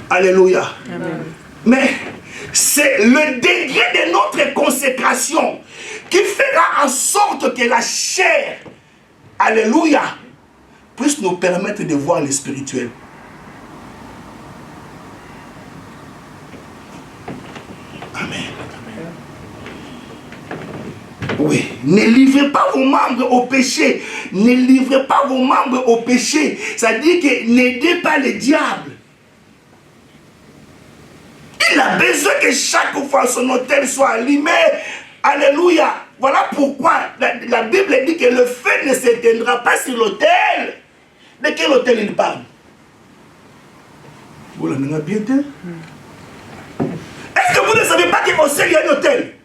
S1: Alléluia.
S2: Amen.
S1: Mais c'est le degré de notre consécration qui fera en sorte que la chair, alléluia, puisse nous permettre de voir le spirituel. Amen. Oui, ne livrez pas vos membres au péché. Ne livrez pas vos membres au péché. Ça dit que n'aidez pas le diable. Il a besoin que chaque fois son autel soit allumé. Alléluia. Voilà pourquoi la Bible dit que le feu ne s'éteindra pas sur l'autel. De quel autel il parle? Vous l'avez bien dit? Est-ce que vous ne savez pas qu'au ciel il y a un autel?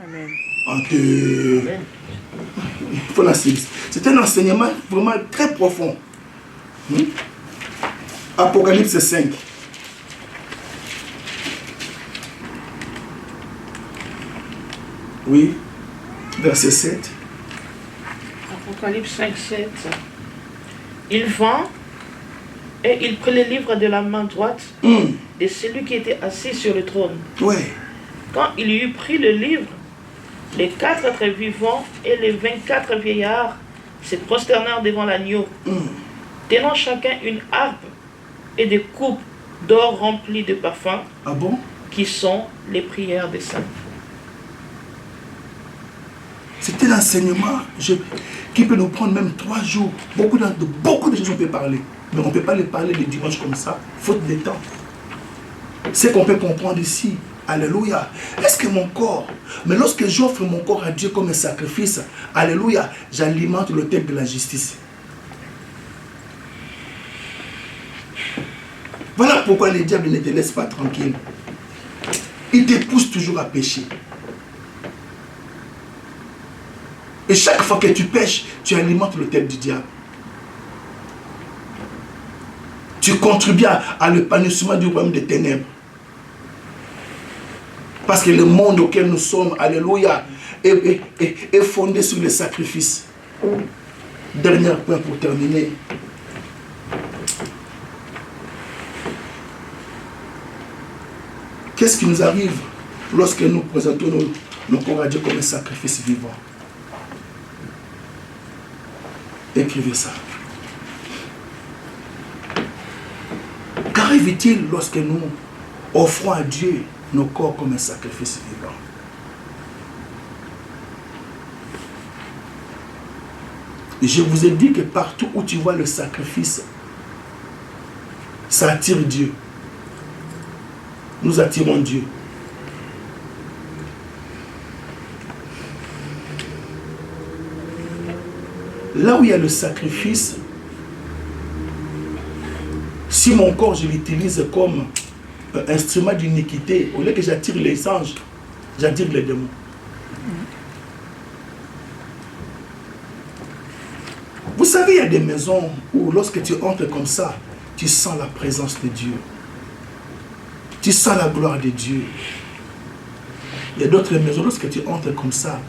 S2: Amen.
S1: Il faut l'enseigner. C'est un enseignement vraiment très profond. Apocalypse 5. Oui, verset 7.
S5: Apocalypse 5, 7. Il vint et il prit le livre de la main droite de celui qui était assis sur le trône.
S1: Oui.
S5: Quand il eut pris le livre, les 4 êtres vivants et les 24 vieillards se prosternèrent devant l'agneau, tenant chacun une harpe et des coupes d'or remplies de parfums,
S1: Ah bon?
S5: qui sont les prières des saints.
S1: C'était l'enseignement qui peut nous prendre même 3 jours. Beaucoup de choses on peut parler. Mais on ne peut pas les parler le dimanche comme ça, faute de temps. C'est qu'on peut comprendre ici. Alléluia. Est-ce que mon corps, mais lorsque j'offre mon corps à Dieu comme un sacrifice, alléluia, j'alimente l'autel de la justice. Voilà pourquoi le diable ne te laisse pas tranquille. Il te pousse toujours à pécher. Et chaque fois que tu pêches, tu alimentes l'autel du diable. Tu contribues à l'épanouissement du royaume des ténèbres. Parce que le monde auquel nous sommes, alléluia, est fondé sur le sacrifice. Dernier point pour terminer. Qu'est-ce qui nous arrive lorsque nous présentons nos corps à Dieu comme un sacrifice vivant? Écrivez ça. Qu'arrive-t-il lorsque nous offrons à Dieu nos corps comme un sacrifice vivant? Et je vous ai dit que partout où tu vois le sacrifice, ça attire Dieu. Nous attirons Dieu. Là où il y a le sacrifice, si mon corps je l'utilise comme un instrument d'iniquité, au lieu que j'attire les anges, j'attire les démons. Vous savez, il y a des maisons où lorsque tu entres comme ça, tu sens la présence de Dieu. Tu sens la gloire de Dieu. Il y a d'autres maisons, lorsque tu entres comme ça,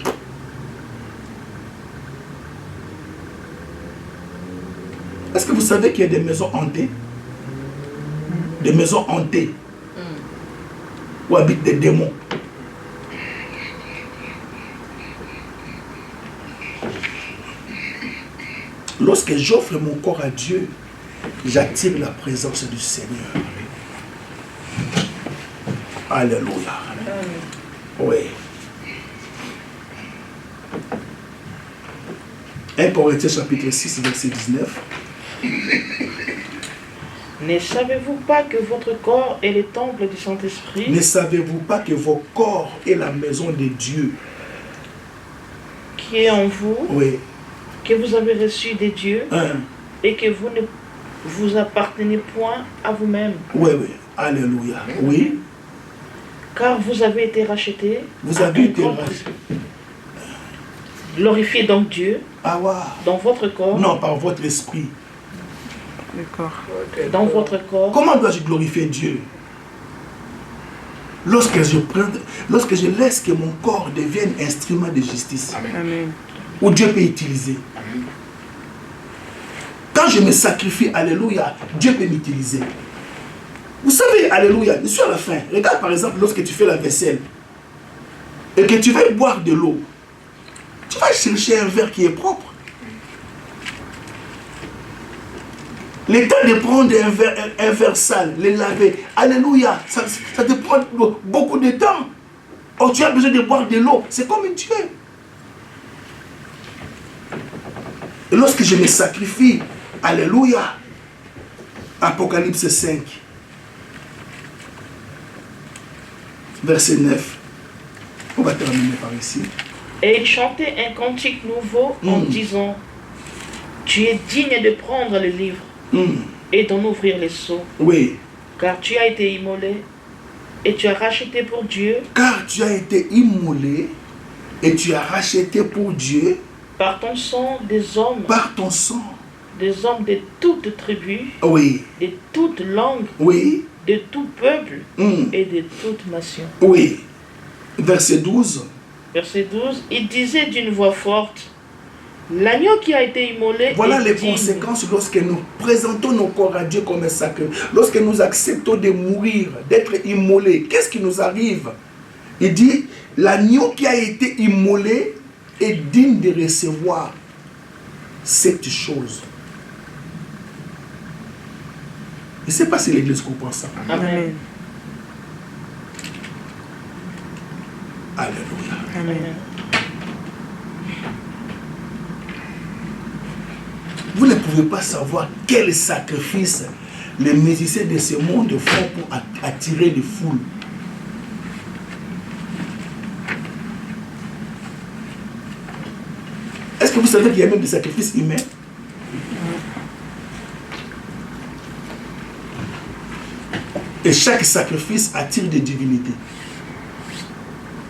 S1: est-ce que vous savez qu'il y a des maisons hantées? Des maisons hantées où habitent des démons. Lorsque j'offre mon corps à Dieu, j'attire la présence du Seigneur. Alléluia. Oui. 1 Corinthiens chapitre 6, verset 19.
S5: Ne savez-vous pas que votre corps est le temple du Saint-Esprit
S1: Ne savez-vous pas que vos corps est la maison de Dieu?
S5: qui est en vous,
S1: Oui.
S5: que vous avez reçu de Dieu
S1: Hein.
S5: et que vous ne vous appartenez point à vous-même,
S1: Oui, oui. Alléluia. Oui.
S5: car vous avez été rachetés.
S1: Vous
S5: à
S1: avez
S5: un
S1: été
S5: grand prix.
S1: rachetés.
S5: Glorifiez donc Dieu
S1: Ah, ouais.
S5: dans votre corps,
S1: Non, par votre esprit.
S2: D'accord.
S5: dans votre corps,
S1: Comment dois-je glorifier Dieu? Lorsque je laisse que mon corps devienne instrument de justice,
S2: Amen.
S1: où Dieu peut utiliser. Quand je me sacrifie, alléluia, Dieu peut m'utiliser. Vous savez, alléluia, je suis à la fin. Regarde par exemple, lorsque tu fais la vaisselle et que tu veux boire de l'eau, tu vas chercher un verre qui est propre. Le temps de prendre un verre sale, le laver, alléluia, ça te prend beaucoup de temps. Oh, tu as besoin de boire de l'eau, c'est comme Dieu. Et lorsque je me sacrifie, alléluia, Apocalypse 5, verset 9, on va terminer par ici.
S5: et il chantait un cantique nouveau en disant, tu es digne de prendre le livre et d'en ouvrir les sceaux,
S1: Oui,
S5: car tu as été immolé et tu as racheté pour Dieu
S1: car tu as été immolé et tu as racheté pour Dieu
S5: par ton sang des hommes de toutes tribus,
S1: Oui,
S5: de toutes langues,
S1: oui,
S5: de tout peuple
S1: hum,
S5: et de toute nation.
S1: oui. Verset 12.
S5: Verset 12, il disait d'une voix forte, l'agneau qui a été immolé
S1: Voilà
S5: est
S1: les
S5: digne.
S1: conséquences lorsque nous présentons nos corps à Dieu comme un sacrifice. Lorsque nous acceptons de mourir, d'être immolés, qu'est-ce qui nous arrive? Il dit, l'agneau qui a été immolé est digne de recevoir cette chose. Je ne sais pas si l'église comprend ça.
S5: Amen.
S1: Alléluia.
S2: Amen.
S1: Vous ne pouvez pas savoir quel sacrifice les musiciens de ce monde font pour attirer les foules. Est-ce que vous savez qu'il y a même des sacrifices humains? Et chaque sacrifice attire des divinités.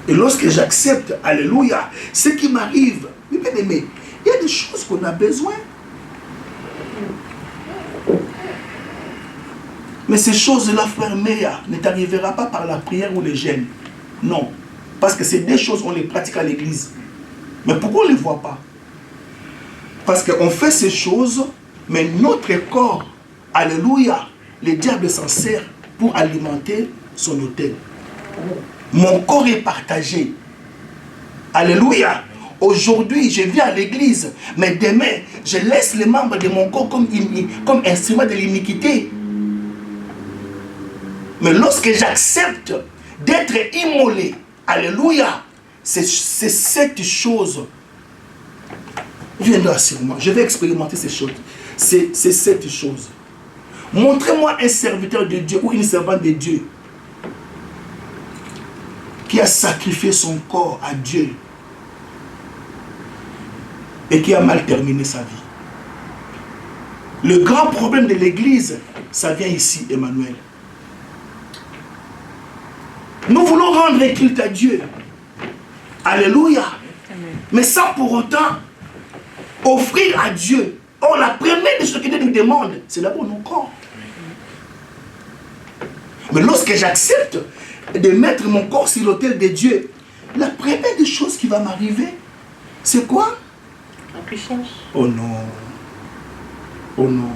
S1: Et lorsque j'accepte, alléluia, ce qui m'arrive, mais bien aimé, il y a des choses qu'on a besoin. Mais ces choses-là, frère Méa, ne t'arrivera pas par la prière ou le jeûne. Non. Parce que ces deux choses, on les pratique à l'église. Mais pourquoi on ne les voit pas? Parce qu'on fait ces choses, mais notre corps, alléluia, le diable s'en sert pour alimenter son autel. Mon corps est partagé. Alléluia. Aujourd'hui, je viens à l'église, mais demain, je laisse les membres de mon corps comme instrument de l'iniquité. Mais lorsque j'accepte d'être immolé, alléluia, c'est cette chose viendra sur moi. Je vais expérimenter ces choses. C'est cette chose. Montrez-moi un serviteur de Dieu ou une servante de Dieu qui a sacrifié son corps à Dieu et qui a mal terminé sa vie. Le grand problème de l'église, ça vient ici, Emmanuel. Nous voulons rendre culte à Dieu. Alléluia.
S2: Amen.
S1: Mais sans pour autant offrir à Dieu. Or, la première de ce que Dieu nous demande, c'est d'abord nos corps. Mais lorsque j'accepte de mettre mon corps sur l'autel de Dieu, la première des choses qui va m'arriver, c'est quoi?
S5: La puissance.
S1: Oh non. Oh non.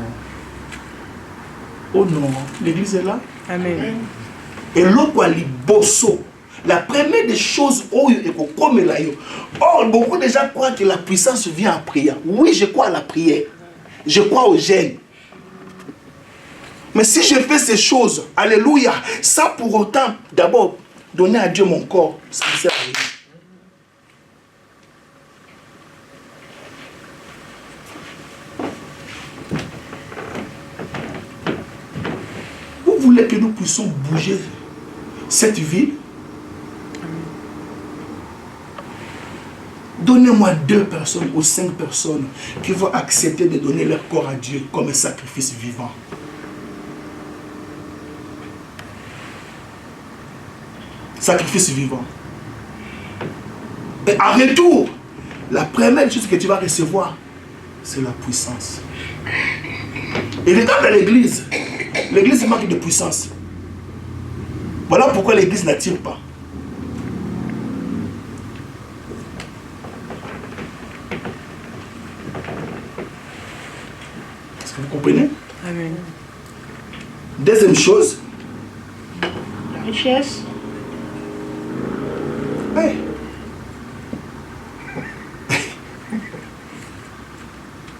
S1: Oh non. L'église est là.
S2: Amen.
S1: Et l'autre, bosso. La première des choses, comme là, or, beaucoup de gens croient que la puissance vient en prière. Oui, je crois à la prière. Je crois au jeûne. Mais si je fais ces choses, alléluia, sans pour autant, d'abord, donner à Dieu mon corps, ça ne sert à rien. puissions bouger cette ville. Donnez-moi 2 personnes ou 5 personnes qui vont accepter de donner leur corps à Dieu comme un sacrifice vivant. Sacrifice vivant. Et en retour, la première chose que tu vas recevoir, c'est la puissance. Et regarde l'église. L'église manque de puissance. Voilà pourquoi l'église n'attire pas. Est-ce que vous comprenez?
S2: Amen.
S1: Deuxième chose.
S5: La richesse.
S1: Hey.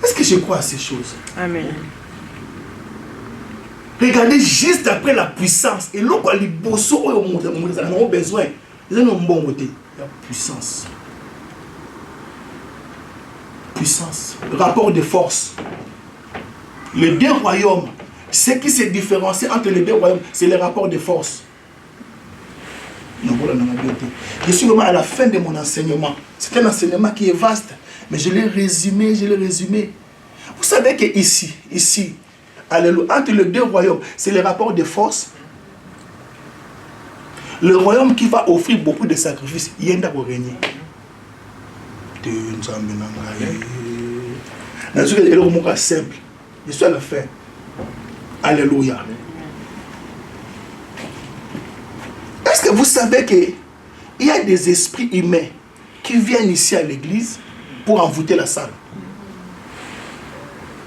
S1: Est-ce que je crois à ces choses?
S2: Amen.
S1: Regardez juste après la puissance. Et là, les bossos ont besoin. Ils ont un bon côté. La puissance. Puissance. Rapport de force. Les 2 royaumes. Ce qui se différencie entre les 2 royaumes, c'est le rapport de force. Je suis vraiment à la fin de mon enseignement. C'est un enseignement qui est vaste. Mais je l'ai résumé, Vous savez que ici, alléluia, entre les 2 royaumes, c'est le rapport de force. Le royaume qui va offrir beaucoup de sacrifices, il y a un régner. Simple. Je suis à la fin. Alléluia. Est-ce que vous savez qu'il y a des esprits humains qui viennent ici à l'église pour envoûter la salle?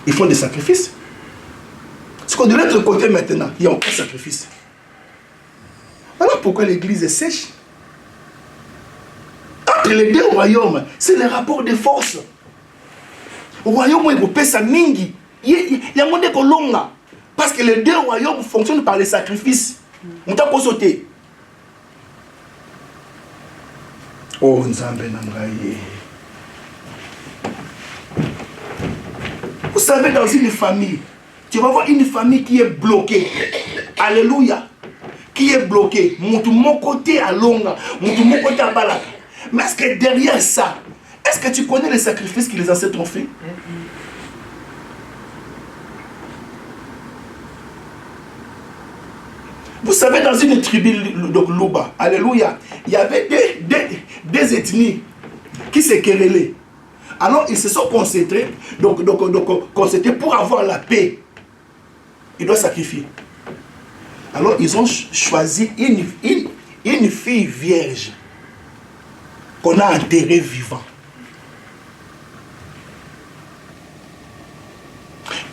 S1: Ils font des sacrifices. Parce que de l'autre côté maintenant, il n'y a aucun sacrifice. Voilà pourquoi l'église est sèche. Entre les 2 royaumes, c'est le rapport de force. Au royaume où il peut sa mingi, il y a monde kolonga. Parce que les 2 royaumes fonctionnent par les sacrifices. On t'a pas sauté. Oh, Nzambe Nangaye. Vous savez, dans une famille, tu vas voir une famille qui est bloquée. Alléluia. Qui est bloquée. Mon côté à longa, mon côté à balak. Mais est-ce que derrière ça, est-ce que tu connais les sacrifices que les ancêtres ont fait? Vous savez, dans une tribu de Luba, alléluia, il y avait des ethnies qui se querellaient. Alors ils se sont concentrés, concentrés pour avoir la paix. Ils doivent sacrifier. Alors ils ont choisi une fille vierge qu'on a enterrée vivant.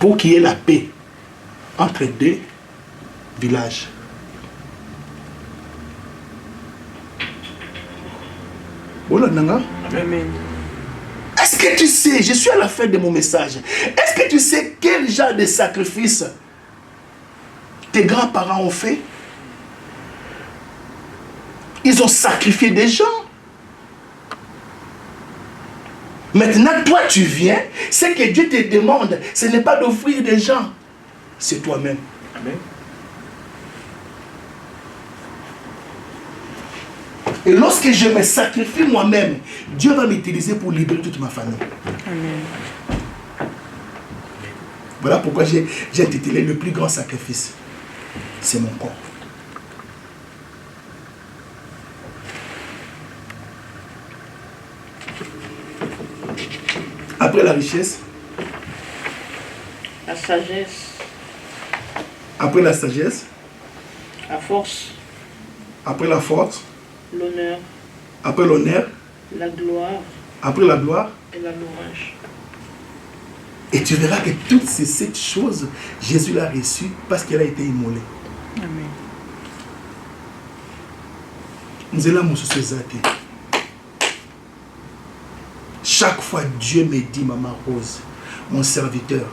S1: Pour qu'il y ait la paix entre 2 villages.
S2: Amen.
S1: Est-ce que tu sais, je suis à la fin de mon message, est-ce que tu sais quel genre de sacrifice tes grands-parents ont fait? Ils ont sacrifié des gens. Maintenant, toi, tu viens, ce que Dieu te demande, ce n'est pas d'offrir des gens, c'est toi-même. Amen. Et lorsque je me sacrifie moi-même, Dieu va m'utiliser pour libérer toute ma famille.
S2: Amen.
S1: Voilà pourquoi j'ai intitulé le plus grand sacrifice. C'est mon corps. Après la richesse.
S5: La sagesse.
S1: Après la sagesse.
S5: La force.
S1: Après la force.
S5: L'honneur.
S1: Après l'honneur.
S5: La gloire.
S1: Après la gloire.
S5: Et la louange.
S1: Et tu verras que toutes ces 7 choses, Jésus l'a reçu parce qu'elle a été immolée.
S2: Amen.
S1: Nous allons chaque fois Dieu me dit, Maman Rose, mon serviteur,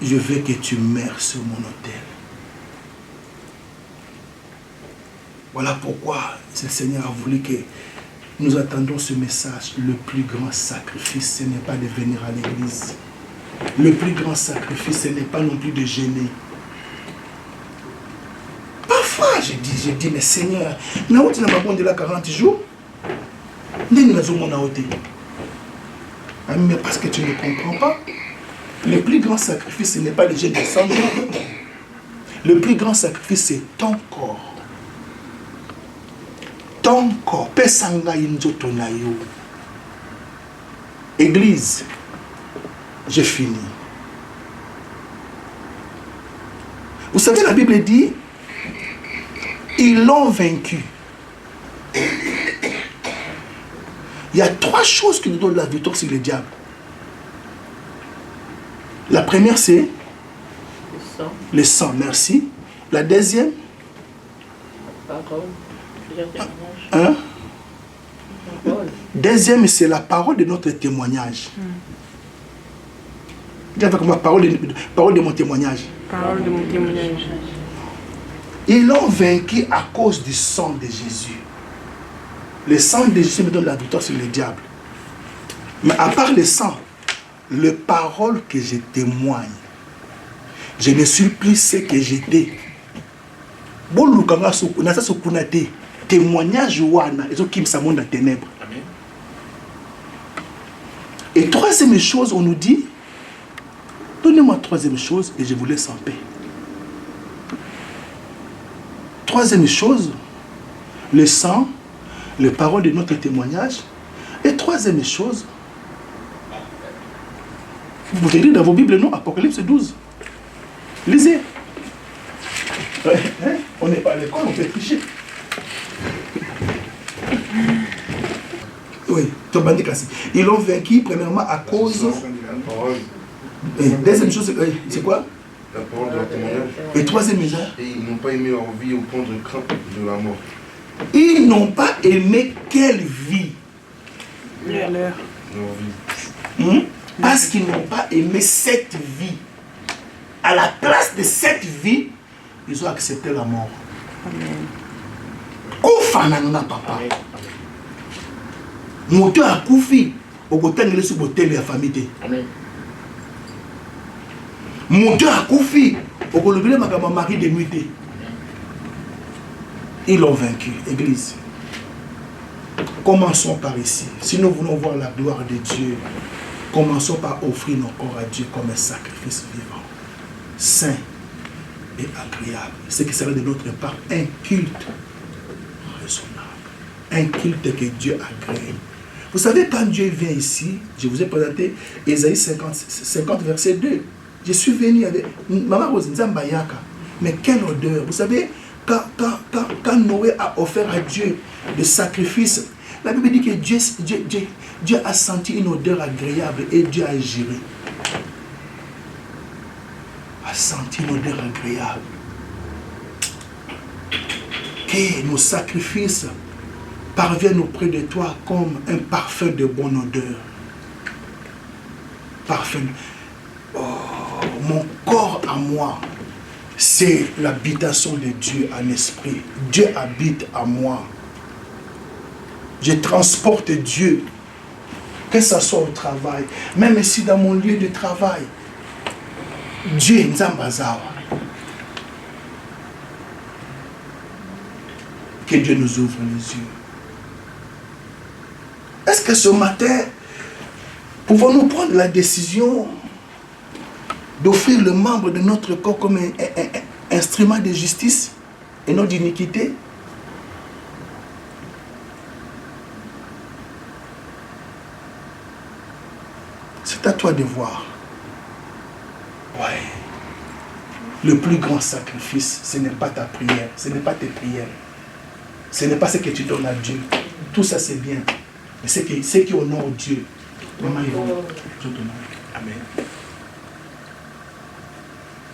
S1: je veux que tu meurs sur mon autel. Voilà pourquoi le Seigneur a voulu que nous attendons ce message. Le plus grand sacrifice, ce n'est pas de venir à l'église. Le plus grand sacrifice, ce n'est pas non plus de gêner. J'ai dit, mais Seigneur, tu n'as pas bon de là 40 jours. Mais parce que tu ne comprends pas. Le plus grand sacrifice, ce n'est pas le jet de sang. Le plus grand sacrifice, c'est ton corps. Ton corps. Église, j'ai fini. Vous savez, la Bible dit, ils l'ont vaincu. Il y a 3 choses qui nous donnent la victoire sur le diable. La première, c'est le sang, merci. La deuxième, hein? Deuxième, c'est la parole de notre témoignage. Dis avec moi, parole de mon témoignage.
S2: Parole de mon témoignage.
S1: Ils l'ont vaincu à cause du sang de Jésus. Le sang de Jésus me donne la victoire sur le diable. Mais à part le sang, les paroles que je témoigne, je ne suis plus ce que j'étais. Témoignage wana, qui me monde dans ténèbres. Et troisième chose, on nous dit, donnez-moi troisième chose et je vous laisse en paix. Troisième chose, le sang, les paroles de notre témoignage. Et troisième chose, vous pouvez lire dans vos Bibles, non? Apocalypse 12. Lisez. Ouais, hein? On n'est pas à l'école, on peut tricher. Oui, ils l'ont vaincu premièrement à cause. Deuxième chose, c'est quoi?
S6: La parole de leur témoignage.
S1: Et troisième chose.
S6: Et ils n'ont pas aimé leur vie au point de crainte de la mort.
S1: Ils n'ont pas aimé quelle vie?
S2: Leur.
S6: Leur vie.
S1: Parce qu'ils n'ont pas aimé cette vie. À la place de cette vie, ils ont accepté la mort.
S2: Amen.
S1: Kofanana papa. Moto a koufi. Okotangele sur botel ya famille.
S6: Amen.
S1: Moto a koufi. Okolobile makama mari de nuit. Ils l'ont vaincu, Église. Commençons par ici. Si nous voulons voir la gloire de Dieu, commençons par offrir nos corps à Dieu comme un sacrifice vivant, saint et agréable. Ce qui serait de notre part un culte raisonnable, un culte que Dieu agrée. Vous savez, quand Dieu vient ici, je vous ai présenté Ésaïe 50 verset 2. Je suis venu avec Maman Rose Nzambayaka. Mais quelle odeur! Vous savez, quand Noé a offert à Dieu des sacrifices, la Bible dit que Dieu a senti une odeur agréable et Dieu a géré. A senti une odeur agréable. Que nos sacrifices parviennent auprès de toi comme un parfum de bonne odeur. Parfum. Oh, mon corps à moi, c'est l'habitation de Dieu en esprit. Dieu habite en moi. Je transporte Dieu, que ce soit au travail, même ici dans mon lieu de travail. Dieu est Nzambazawa. Que Dieu nous ouvre les yeux. Est-ce que ce matin, pouvons-nous prendre la décision d'offrir le membre de notre corps comme un instrument de justice et non d'iniquité? C'est à toi de voir. Ouais. Le plus grand sacrifice, ce n'est pas ta prière, ce n'est pas tes prières. Ce n'est pas ce que tu donnes à Dieu. Tout ça, c'est bien. Mais ce qui honore Dieu. Maman, je te demande. Amen.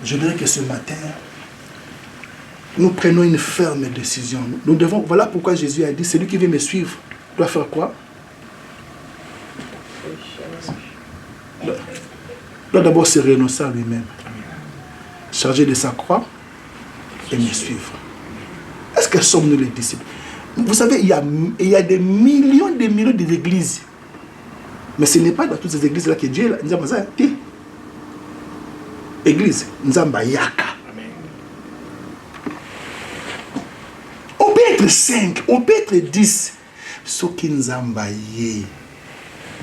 S1: Je dirais que ce matin, nous prenons une ferme décision. Nous devons, voilà pourquoi Jésus a dit, celui qui veut me suivre doit faire quoi? Doit d'abord se renoncer à lui-même. Charger de sa croix et me suivre. Est-ce que sommes-nous les disciples? Vous savez, il y a des millions d'églises. Mais ce n'est pas dans toutes ces églises-là que Dieu est là. Église, Nzamba Yaka. être 5, on peut être 10. Ce qui nous a envahis,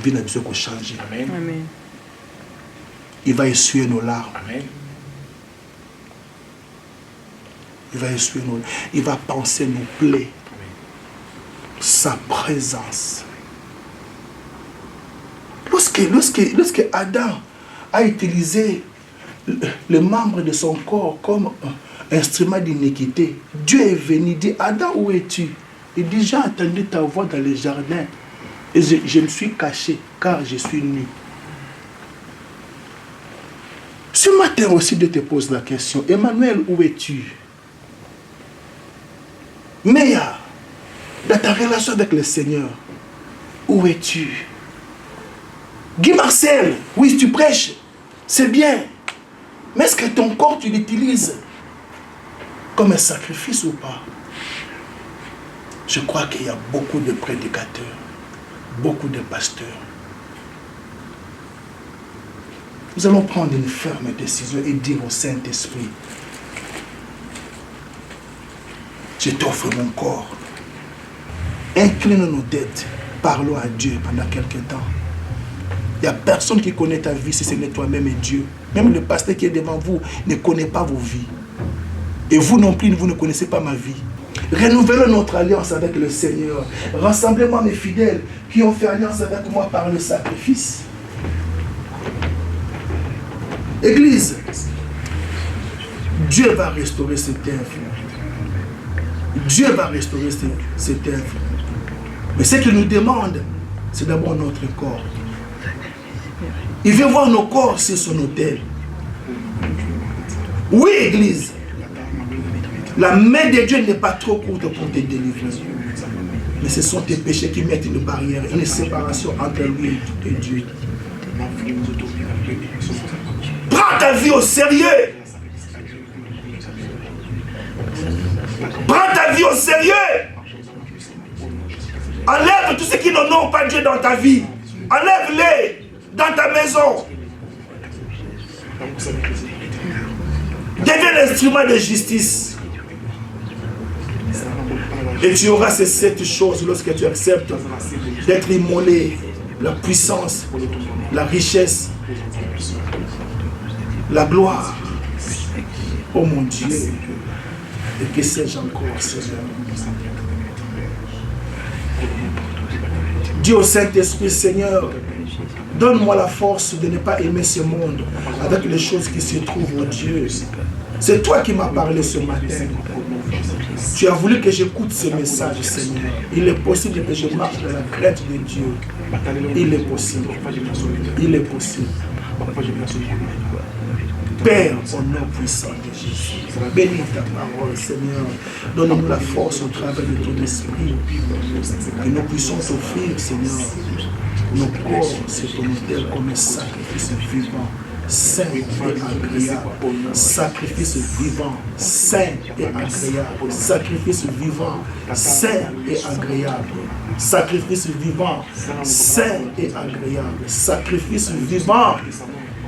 S1: il a besoin de changer.
S2: Amen.
S1: Il va essuyer nos larmes.
S6: Amen.
S1: Il va essuyer nos larmes. Il va penser nos plaies. Sa présence. Lorsque Adam a utilisé le membre de son corps comme instrument d'iniquité, Dieu est venu dire, Adam, où es-tu? Il dit, j'ai entendu ta voix dans le jardin et je me suis caché car je suis nu. Ce matin aussi, Dieu te pose la question, Emmanuel, où es-tu? Meilleur, dans ta relation avec le Seigneur, où es-tu? Guy Marcel, oui, tu prêches, c'est bien. Mais est-ce que ton corps, tu l'utilises comme un sacrifice ou pas? Je crois qu'il y a beaucoup de prédicateurs, beaucoup de pasteurs. Nous allons prendre une ferme décision et dire au Saint-Esprit, je t'offre mon corps. Incline nos têtes, parlons à Dieu pendant quelques temps. Il n'y a personne qui connaît ta vie si ce n'est toi-même et Dieu. Même le pasteur qui est devant vous ne connaît pas vos vies. Et vous non plus, vous ne connaissez pas ma vie. Renouvelons notre alliance avec le Seigneur. Rassemblez-moi mes fidèles qui ont fait alliance avec moi par le sacrifice. Église, Dieu va restaurer cette œuvre. Dieu va restaurer cette œuvre. Mais ce qu'il nous demande, c'est d'abord notre corps. Il veut voir nos corps sur son autel. Oui, Église. La main de Dieu n'est pas trop courte pour te délivrer. Mais ce sont tes péchés qui mettent une barrière, une séparation entre lui et Dieu. Prends ta vie au sérieux. Prends ta vie au sérieux. Enlève tout ce qui n'honore pas Dieu dans ta vie. Enlève-les dans ta maison. Deviens l'instrument de justice. Et tu auras ces 7 choses lorsque tu acceptes d'être immolé. La puissance, la richesse, la gloire. Oh mon Dieu. Et que sais-je encore, Seigneur? Dis au Saint-Esprit, Seigneur, donne-moi la force de ne pas aimer ce monde avec les choses qui se trouvent, oh Dieu. C'est toi qui m'as parlé ce matin. Tu as voulu que j'écoute ce message, Seigneur. Il est possible que je marche dans la crainte de Dieu. Il est possible. Il est possible. Père, au nom puissant de Jésus, bénis ta parole, Seigneur. Donne-nous la force au travers de ton esprit. Que nous puissions t'offrir, Seigneur, nos corps sur ton autel comme un sacrifice vivant, saint et agréable. Sacrifice vivant, saint et agréable. Sacrifice vivant, saint et agréable. Sacrifice vivant, saint et agréable. Sacrifice vivant.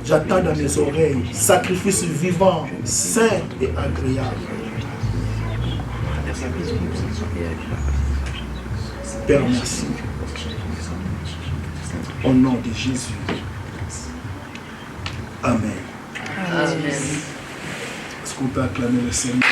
S1: J'attends dans mes oreilles, sacrifice vivant, saint et agréable. Père, merci. Au nom de Jésus. Amen.
S2: Amen.
S1: Est-ce qu'on peut acclamer le Seigneur?